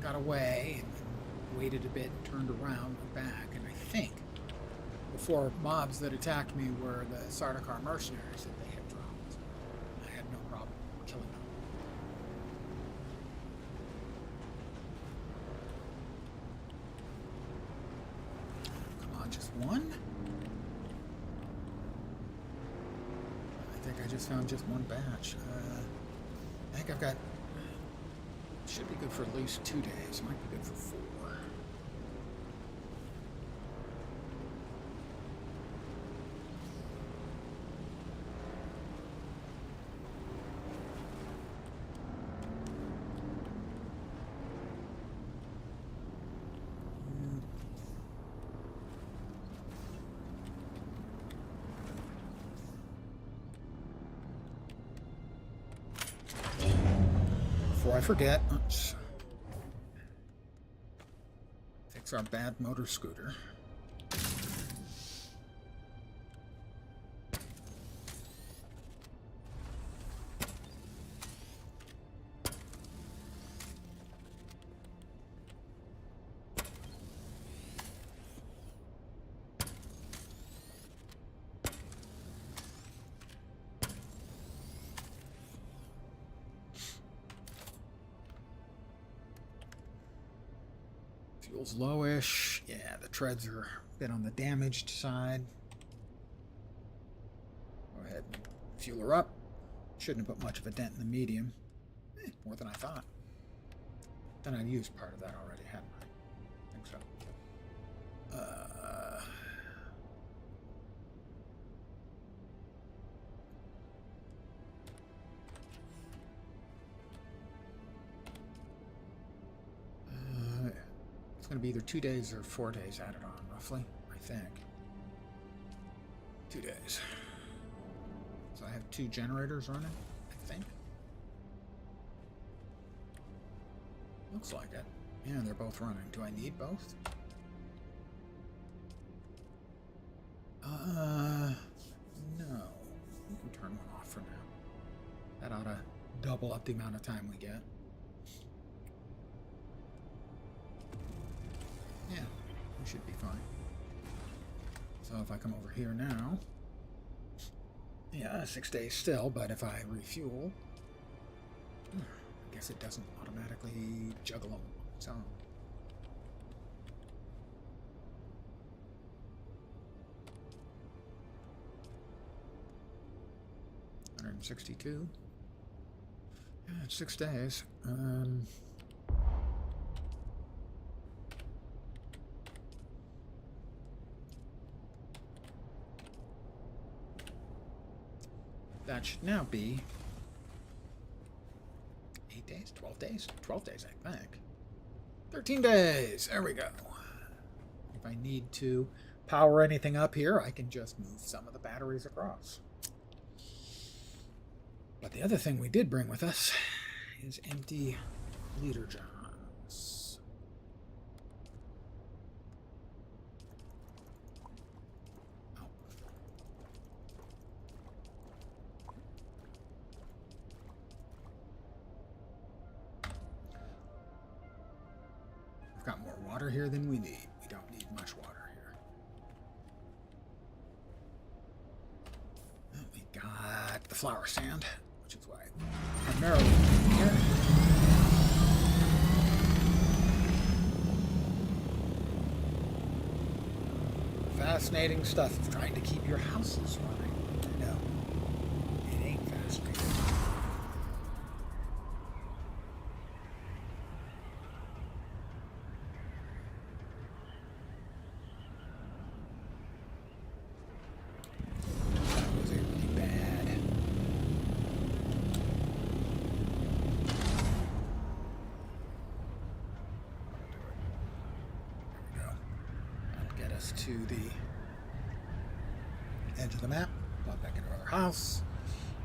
got away and waited a bit and turned around, went back, and I think the four mobs that attacked me were the starter car mercenaries that they had dropped. I had no problem killing them. just one? I think I just found just one batch. I think I've got... Should be good for at least 2 days. Might be good for 4. Before I forget, let's fix our bad motor scooter. Fuel's lowish. Yeah, the treads are a bit on the damaged side. Go ahead and fuel her up. Shouldn't have put much of a dent in the medium. More than I thought. Then I'd used part of that already, hadn't I? I think so. It's going to be either 2 days or 4 days added on, roughly, I think. 2 days. So I have 2 generators running, I think. Looks like it. Yeah, they're both running. Do I need both? No. We can turn one off for now. That ought to double up the amount of time we get. Yeah, we should be fine. So if I come over here now, yeah, 6 days still, but if I refuel, I guess it doesn't automatically juggle on its own. $162. Yeah, it's 6 days. That should now be 8 days, 12 days, 12 days, I think. 13 days. There we go. If I need to power anything up here, I can just move some of the batteries across. But the other thing we did bring with us is empty liter johns. Oh. We've got more water here than we need. We don't need much water here. Oh, we got the flour sand, which is why primarily here. Fascinating stuff of trying to keep your houses running. No, it ain't fascinating. That was really bad. There we go. That'll get us to the edge of the map. Plug back into our house.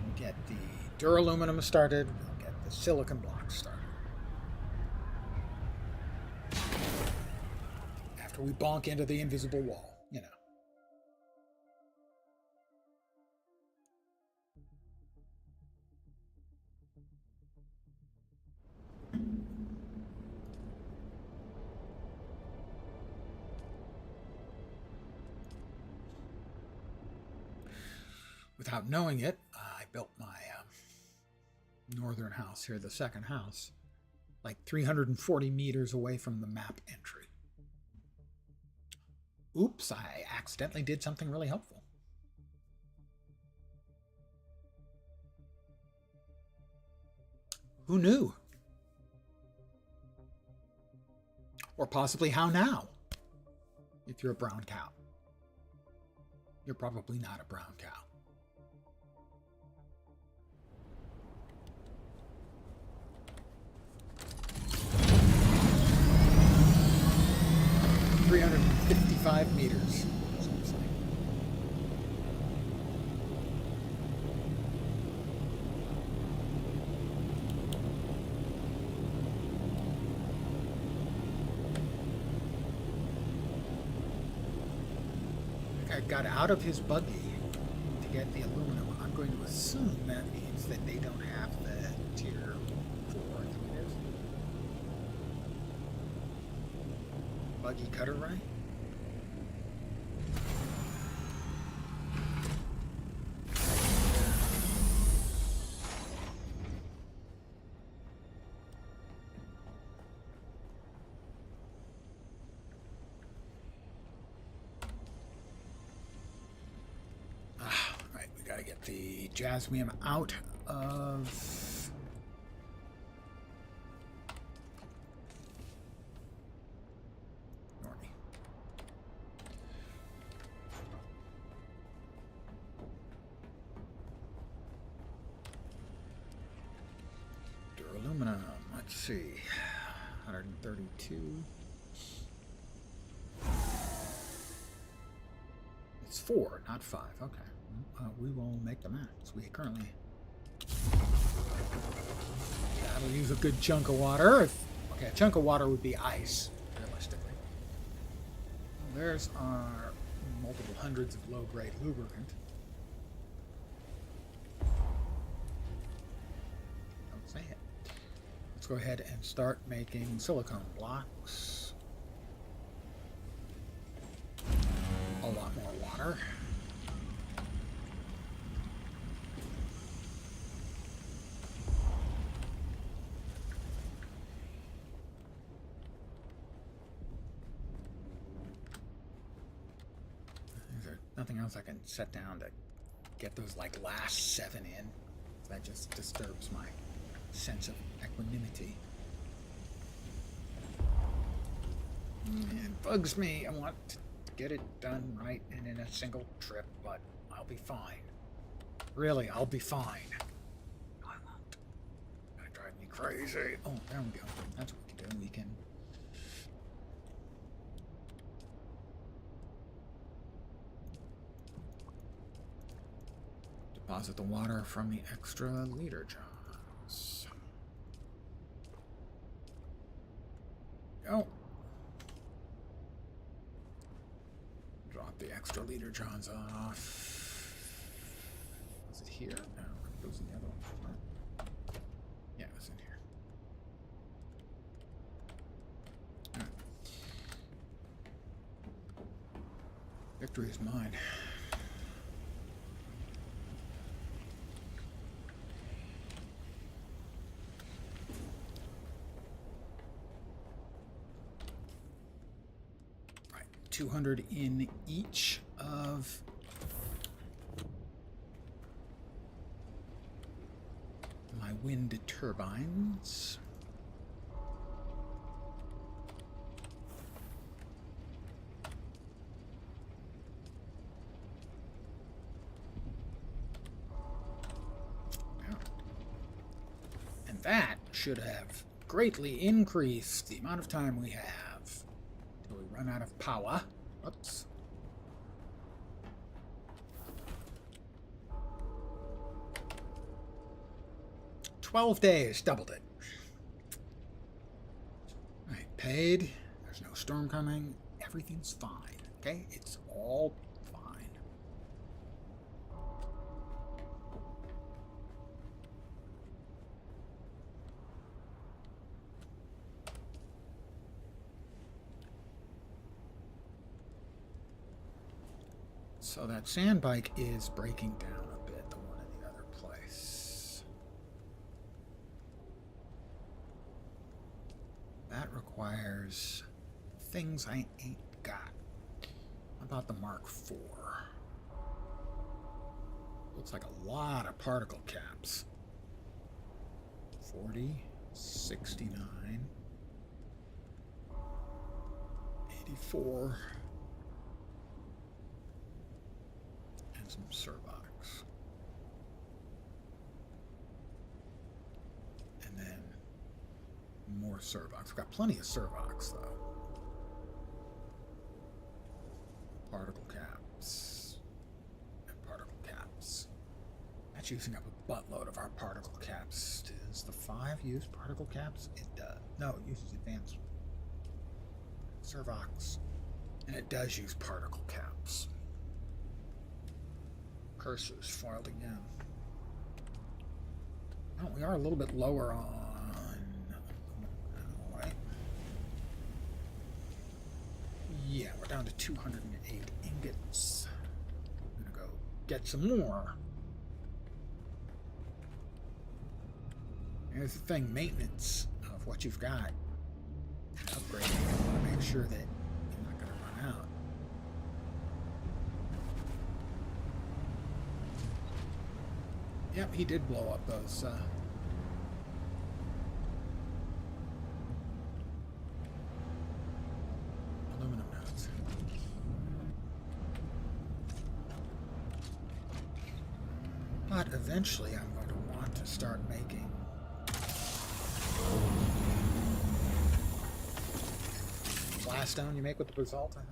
We'll get the duraluminum started. We'll get the silicon blocks started. After we bonk into the invisible wall, you know. Without knowing it, I built my northern house here, the second house, like 340 meters away from the map entry. oops, I accidentally did something really helpful. Who knew? Or possibly how now? If you're a brown cow. You're probably not a brown cow. $355 meters. Seems like. I got out of his buggy to get the aluminum. I'm going to assume that means that they don't have the tier 4, I think it is. Buggy cutter, right? Gotta get the Jasmium out of... Normie. Duraluminum, let's see. 132. It's 4, not 5, okay. We will make the max. We currently... That'll use a good chunk of water. Okay, a chunk of water would be ice, realistically. There's our multiple hundreds of low-grade lubricant. Don't say it. Let's go ahead and start making silicone blocks. A lot more water. Nothing else I can set down to get those like last 7 in. That just disturbs my sense of equanimity. It bugs me. I want to get it done right and in a single trip, but I'll be fine. Really, I'll be fine. No, I won't. Gonna drive me crazy. Oh, there we go. That's what we can do. We can... deposit the water from the extra liter jars. Go. Drop the extra liter johns off. Was it here? No, it was in the other one. Yeah, it was in here. All right. Victory is mine. Right, 200 in each of my wind turbines. And that should have greatly increased the amount of time we have till we run out of power. Oops. $12 days, doubled it. All right, paid. There's no storm coming. Everything's fine. Okay, it's all fine. So that sand bike is breaking down a bit, the one in the other place. That requires things I ain't got. about the Mark IV? Looks like a lot of particle caps. 40, 69, 84, and some Servox. And then more Servox. We've got plenty of Servox, though. Particle caps. And particle caps. That's using up a buttload of our particle caps. Does the 5 use particle caps? It does. No, it uses advanced Servox. And it does use particle caps. Cursors foiled again. Oh, we are a little bit lower on. Alright. Yeah, we're down to 208 ingots. I'm gonna go get some more. Here's the thing, maintenance of what you've got. Upgrading, you want to make sure that you're not going to run out. Yep, he did blow up those aluminum nodes. But eventually I'm going to want to start making blast stone you make with the basalt, I think.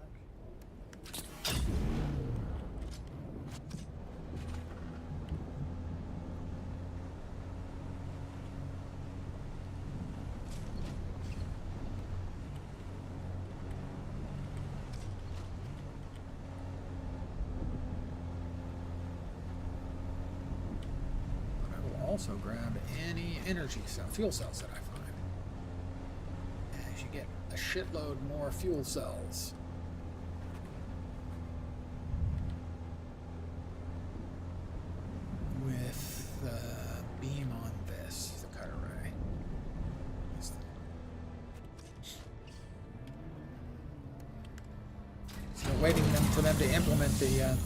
But I will also grab any energy cell, fuel cells that I find. As you get a shitload more fuel cells. With the beam on this, the cut array. So waiting for them to implement the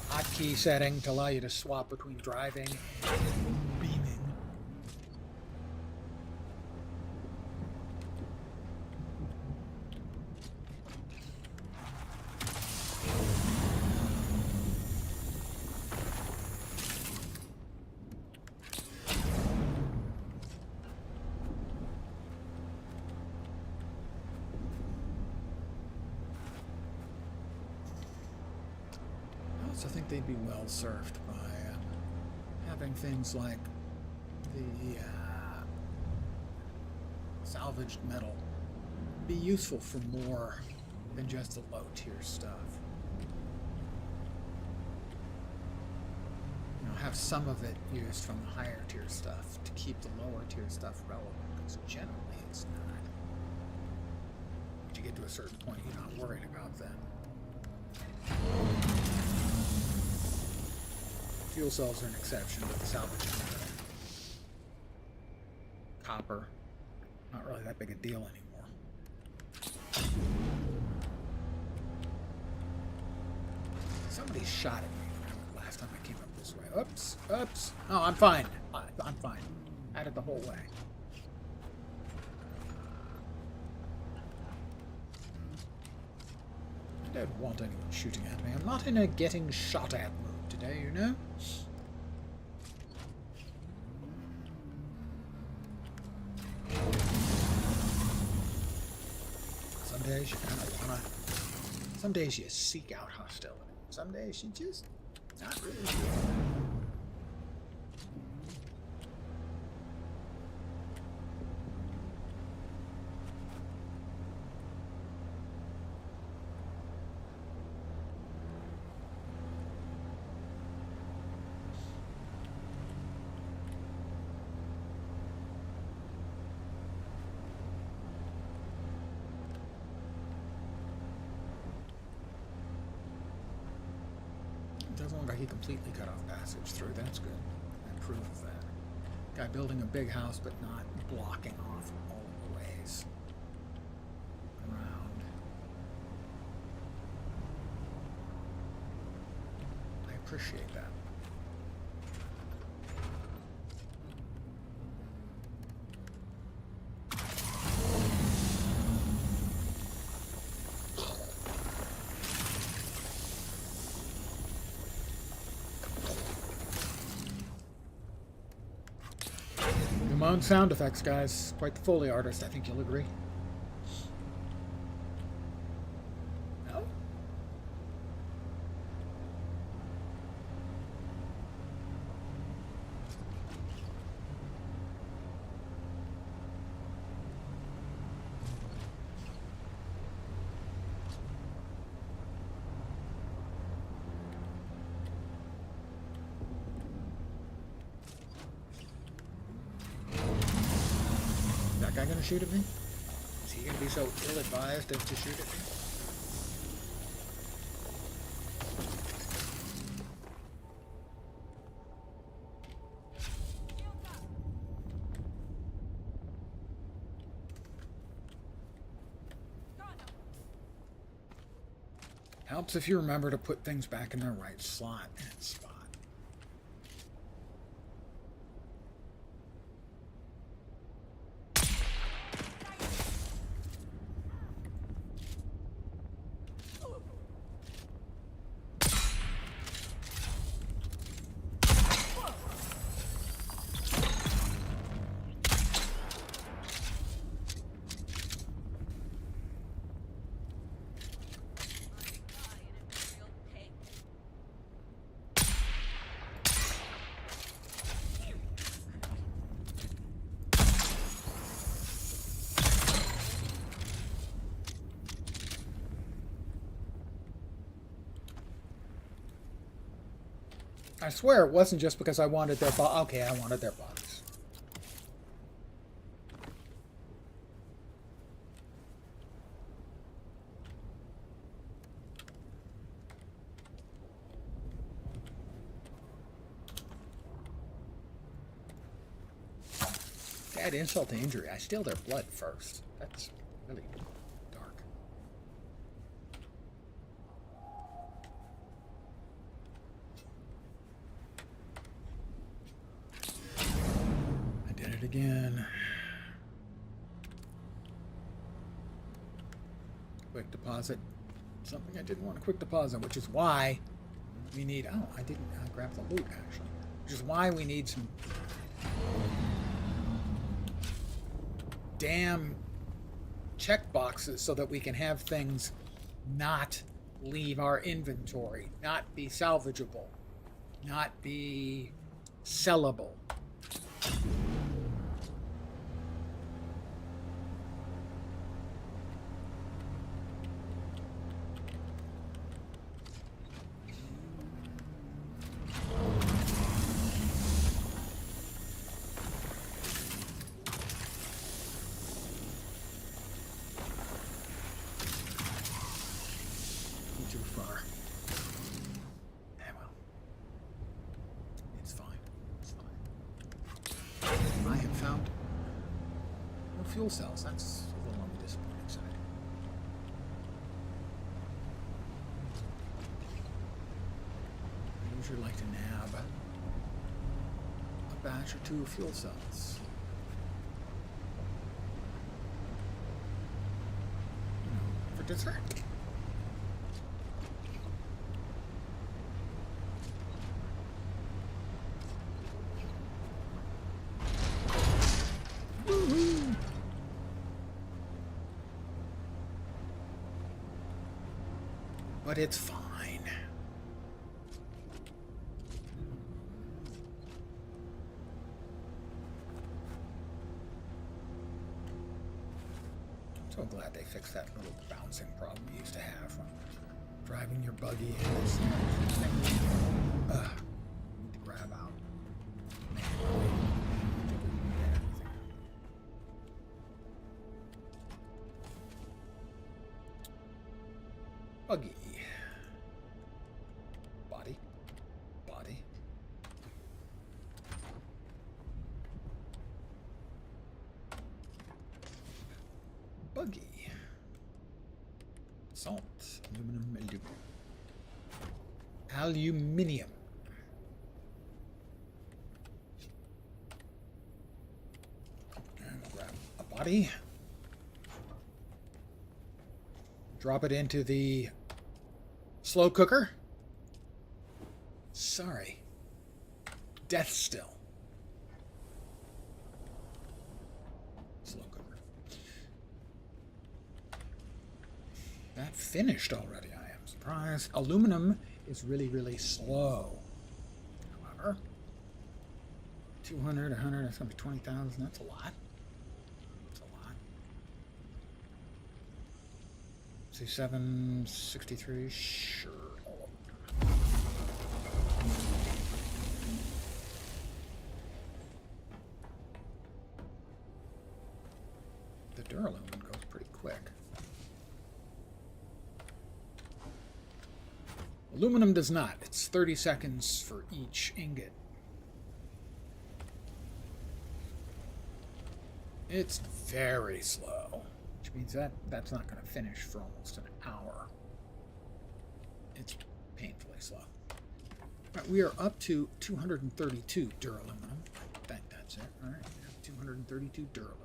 hotkey setting to allow you to swap between driving and beaming. I think they'd be well served by having things like the salvaged metal be useful for more than just the low tier stuff. You know, have some of it used from the higher tier stuff to keep the lower tier stuff relevant, because generally it's not. Once you get to a certain point, you're not worried about them. Fuel cells are an exception, but the salvage copper, not really that big a deal anymore. Somebody shot at me last time I came up this way. Oops, oops. Oh, I'm fine. I'm fine. Had it the whole way. I don't want anyone shooting at me. I'm not in a getting shot at mood today, you know? Some days you kind of wanna... Some days you seek out hostility. Some days you just not really sure. Doesn't look like he completely cut off passage through. That's good. I approve of that. Guy building a big house, but not blocking off all the ways around. appreciate that. My own sound effects, guys. Quite the Foley artist, I think you'll agree. No? That guy gonna shoot at me? Is he gonna be so ill-advised as to shoot at me? Helps if you remember to put things back in their right slot and spot. I swear it wasn't just because I wanted their okay, I wanted their bodies. Add insult to injury. I steal their blood first. That's really dark. I did it again. Quick deposit. Something I didn't want a quick deposit, which is why we need... Oh, I didn't grab the loot, actually. Which is why we need some... damn check boxes so that we can have things not leave our inventory, not be salvageable, not be sellable. Too far. Yeah, well. It's fine. It's fine. I have found no fuel cells. That's a little on the disappointing side. I usually like to nab a batch or two of fuel cells. You know, for dessert. But it's fine. I'm so glad they fixed that little bouncing problem you used to have when driving your buggy in this thing. Need to grab out. Man, buggy. Body. Body. Buggy. Salt. Aluminum. Aluminium. body. Drop it into the slow cooker. Sorry. Death still. Slow cooker. That finished already. I am surprised. Aluminum is really, really slow. However, 200, 100, that's going to be 20,000. That's a lot. That's a lot. See, 763. Sure. The duralumin goes pretty quick. Aluminum does not. It's 30 seconds for each ingot. It's very slow, which means that's not going to finish for almost an hour. It's painfully slow. Right, we are up to 232 duraluminum. I think that's it. All right, 232 duraluminum.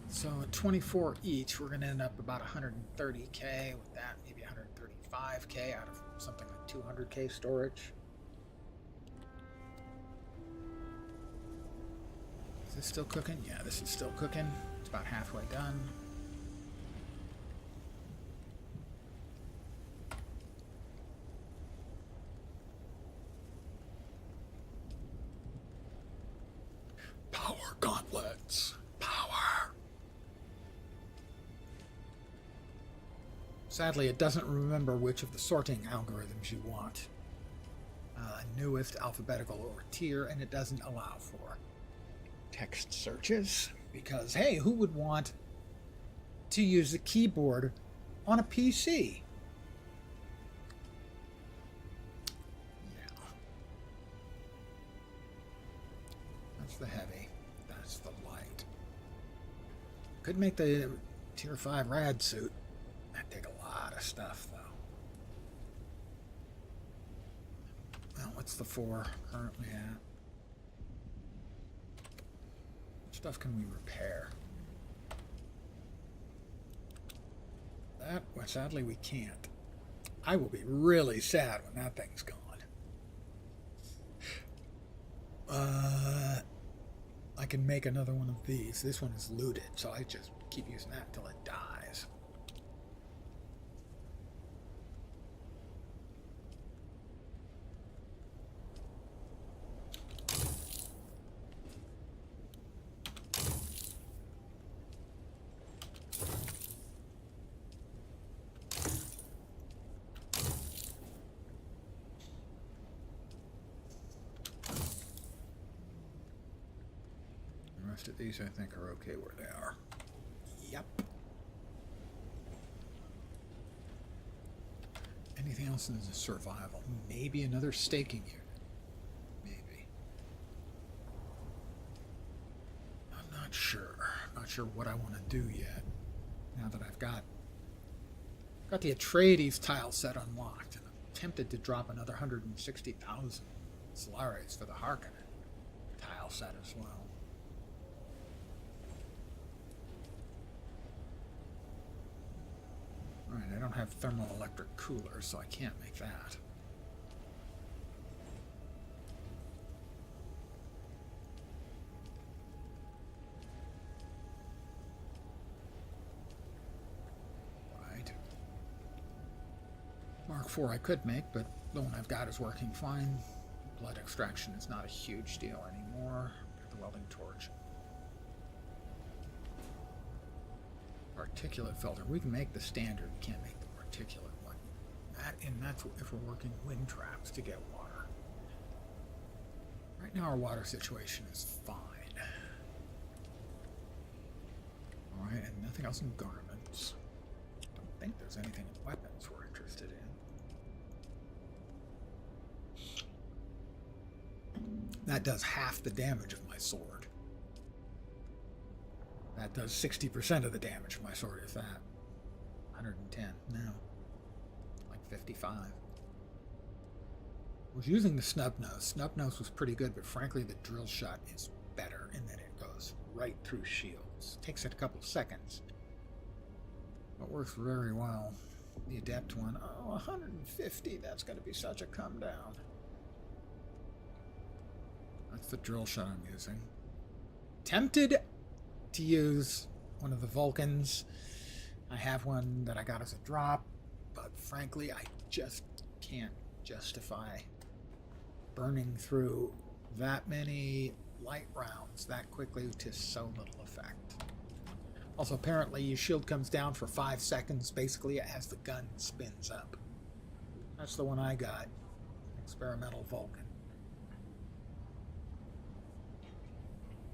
So at 24 each, we're going to end up about 130k with that, maybe 135k out of something like 200k storage. Is this still cooking? Yeah, this is still cooking. It's about halfway done. Power gauntlets. Power. Sadly, it doesn't remember which of the sorting algorithms you want. Newest, alphabetical, or tier, and it doesn't allow for text searches. Because, hey, who would want to use the keyboard on a PC? Yeah. That's the heavy. That's the light. Could make the tier 5 rad suit. That'd take a lot of stuff, though. Well, what's the 4 currently at? What stuff can we repair? That, well, sadly, we can't. I will be really sad when that thing's gone. I can make another one of these. This one is looted, so I just keep using that until it dies. These I think are okay where they are. Yep. Anything else in the survival? Maybe another staking unit. Maybe. I'm not sure. I'm not sure what I want to do yet. Now that I've got the Atreides tile set unlocked, and I'm tempted to drop another 160,000 Solaris for the Harkonnen tile set as well. Alright, I don't have thermoelectric coolers, so I can't make that. Right. Mark IV I could make, but the one I've got is working fine. Blood extraction is not a huge deal anymore. Got the welding torch. Particulate filter. We can make the standard. We can't make the particulate one. That's if we're working wind traps to get water. Right now our water situation is fine. Alright, and nothing else in garments. Don't think there's anything in weapons we're interested in. That does half the damage of my sword. That does 60% of the damage. My sword is that. 110. No. Like 55. I was using the snub nose. Snub nose was pretty good, but frankly, the drill shot is better in that it goes right through shields. Takes it a couple seconds, but works very well. The adept one, oh, 150. That's going to be such a come down. That's the drill shot I'm using. Tempted to use one of the Vulcans. I have one that I got as a drop, but frankly, I just can't justify burning through that many light rounds that quickly to so little effect. Also, apparently, your shield comes down for 5 seconds, basically, as the gun spins up. That's the one I got. Experimental Vulcan.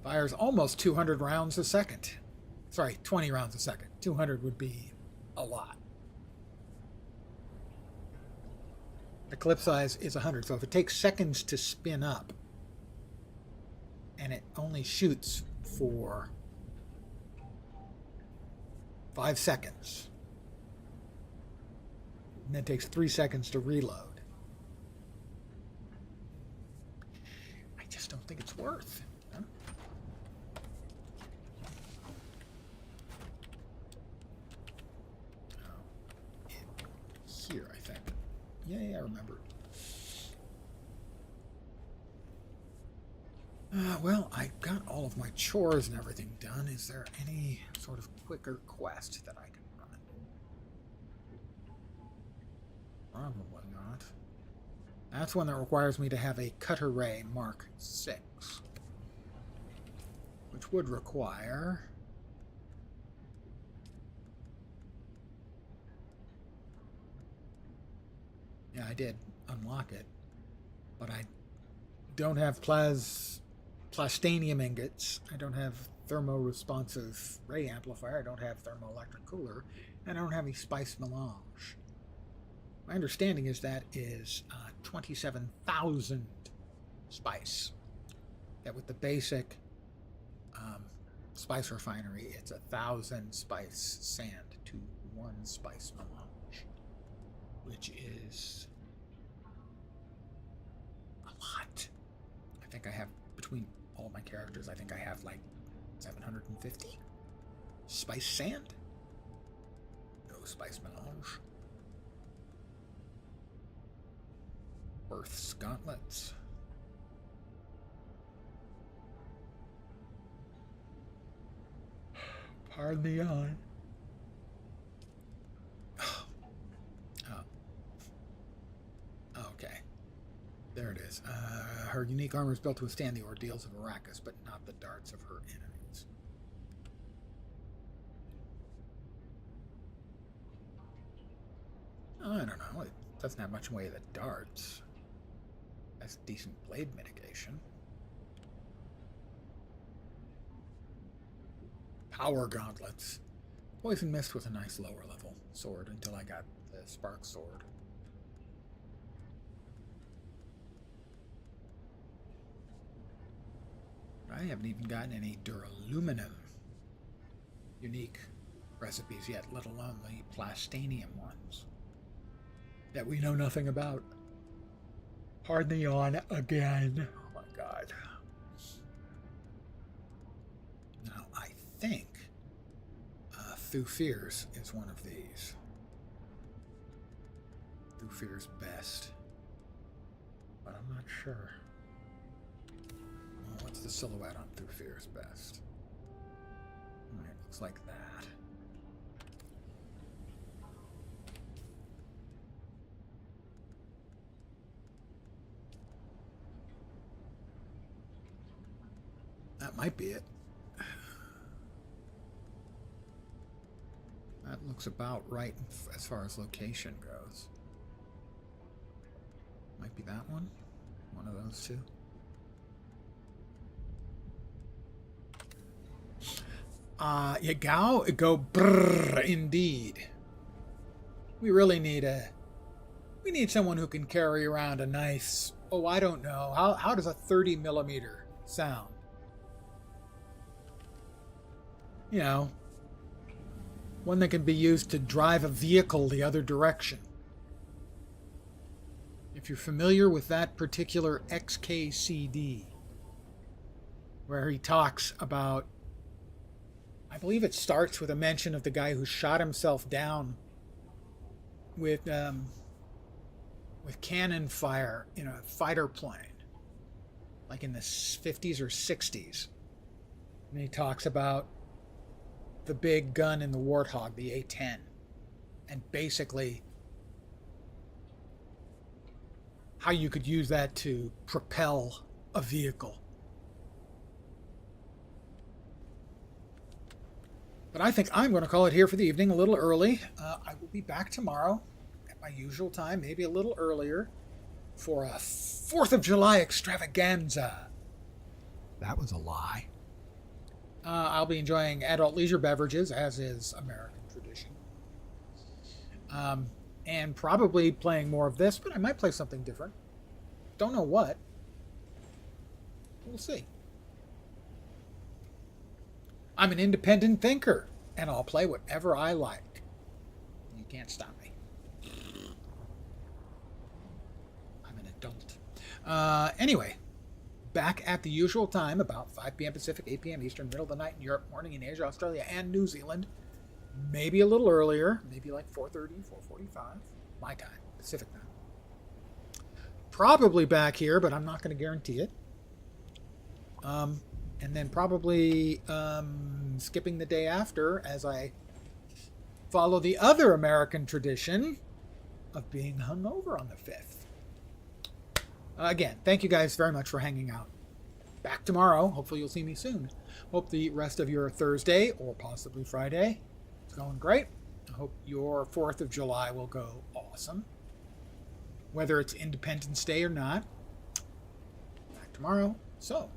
Fires almost 200 rounds a second. Sorry, 20 rounds a second. 200 would be a lot. The clip size is 100, so if it takes seconds to spin up, and it only shoots for 5 seconds, and then takes 3 seconds to reload, I just don't think it's worth. You know? Here, I think. Yeah, I remember. Well, I got all of my chores and everything done. Is there any sort of quicker quest that I can run? Probably not. That's one that requires me to have a Cutter Ray Mark 6. Which would require... Yeah, I did unlock it, but I don't have plastanium ingots. I don't have thermo-responsive ray amplifier. I don't have thermoelectric cooler, and I don't have any spice melange. My understanding is that is 27,000 spice. That with the basic spice refinery, it's 1,000 spice sand to 1 spice melange, which is a lot. I think I have, between all my characters, I think I have like 750 spice sand. No spice melange. Earth's gauntlets. Pardon the yawn. Okay. There it is. Her unique armor is built to withstand the ordeals of Arrakis, but not the darts of her enemies. I don't know. It doesn't have much in the way of the darts. That's decent blade mitigation. Power gauntlets. Poison Mist was a nice lower level sword until I got the Spark Sword. I haven't even gotten any duraluminum unique recipes yet, let alone the plastanium ones that we know nothing about. Pardon the yawn again. Oh my god. Now, I think Thufir's is one of these. Thufir's best. But I'm not sure. Well, what's the silhouette on Thufir's best? It looks like that. That might be it. That looks about right as far as location goes. Might be that one. One of those two. You go brrr, indeed. We really need we need someone who can carry around a nice, oh, I don't know. How does a 30 millimeter sound? you know, one that can be used to drive a vehicle the other direction. If you're familiar with that particular XKCD, where he talks about, I believe it starts with a mention of the guy who shot himself down with cannon fire in a fighter plane, like in the 50s or 60s. And he talks about the big gun in the Warthog, the A-10, and basically how you could use that to propel a vehicle. But I think I'm going to call it here for the evening, a little early. I will be back tomorrow at my usual time, maybe a little earlier, for a 4th of July extravaganza. That was a lie. I'll be enjoying adult leisure beverages, as is American tradition. And probably playing more of this, but I might play something different. Don't know what. We'll see. I'm an independent thinker, and I'll play whatever I like. You can't stop me. I'm an adult. Anyway, back at the usual time, about 5 p.m. Pacific, 8 p.m. Eastern, middle of the night in Europe, morning in Asia, Australia, and New Zealand. Maybe a little earlier, maybe like 4:30, 4:45, my time, Pacific time. Probably back here, but I'm not going to guarantee it. And then probably skipping the day after as I follow the other American tradition of being hungover on the 5th. Again, thank you guys very much for hanging out. Back tomorrow. Hopefully you'll see me soon. Hope the rest of your Thursday or possibly Friday is going great. I hope your 4th of July will go awesome. Whether it's Independence Day or not. Back tomorrow. So,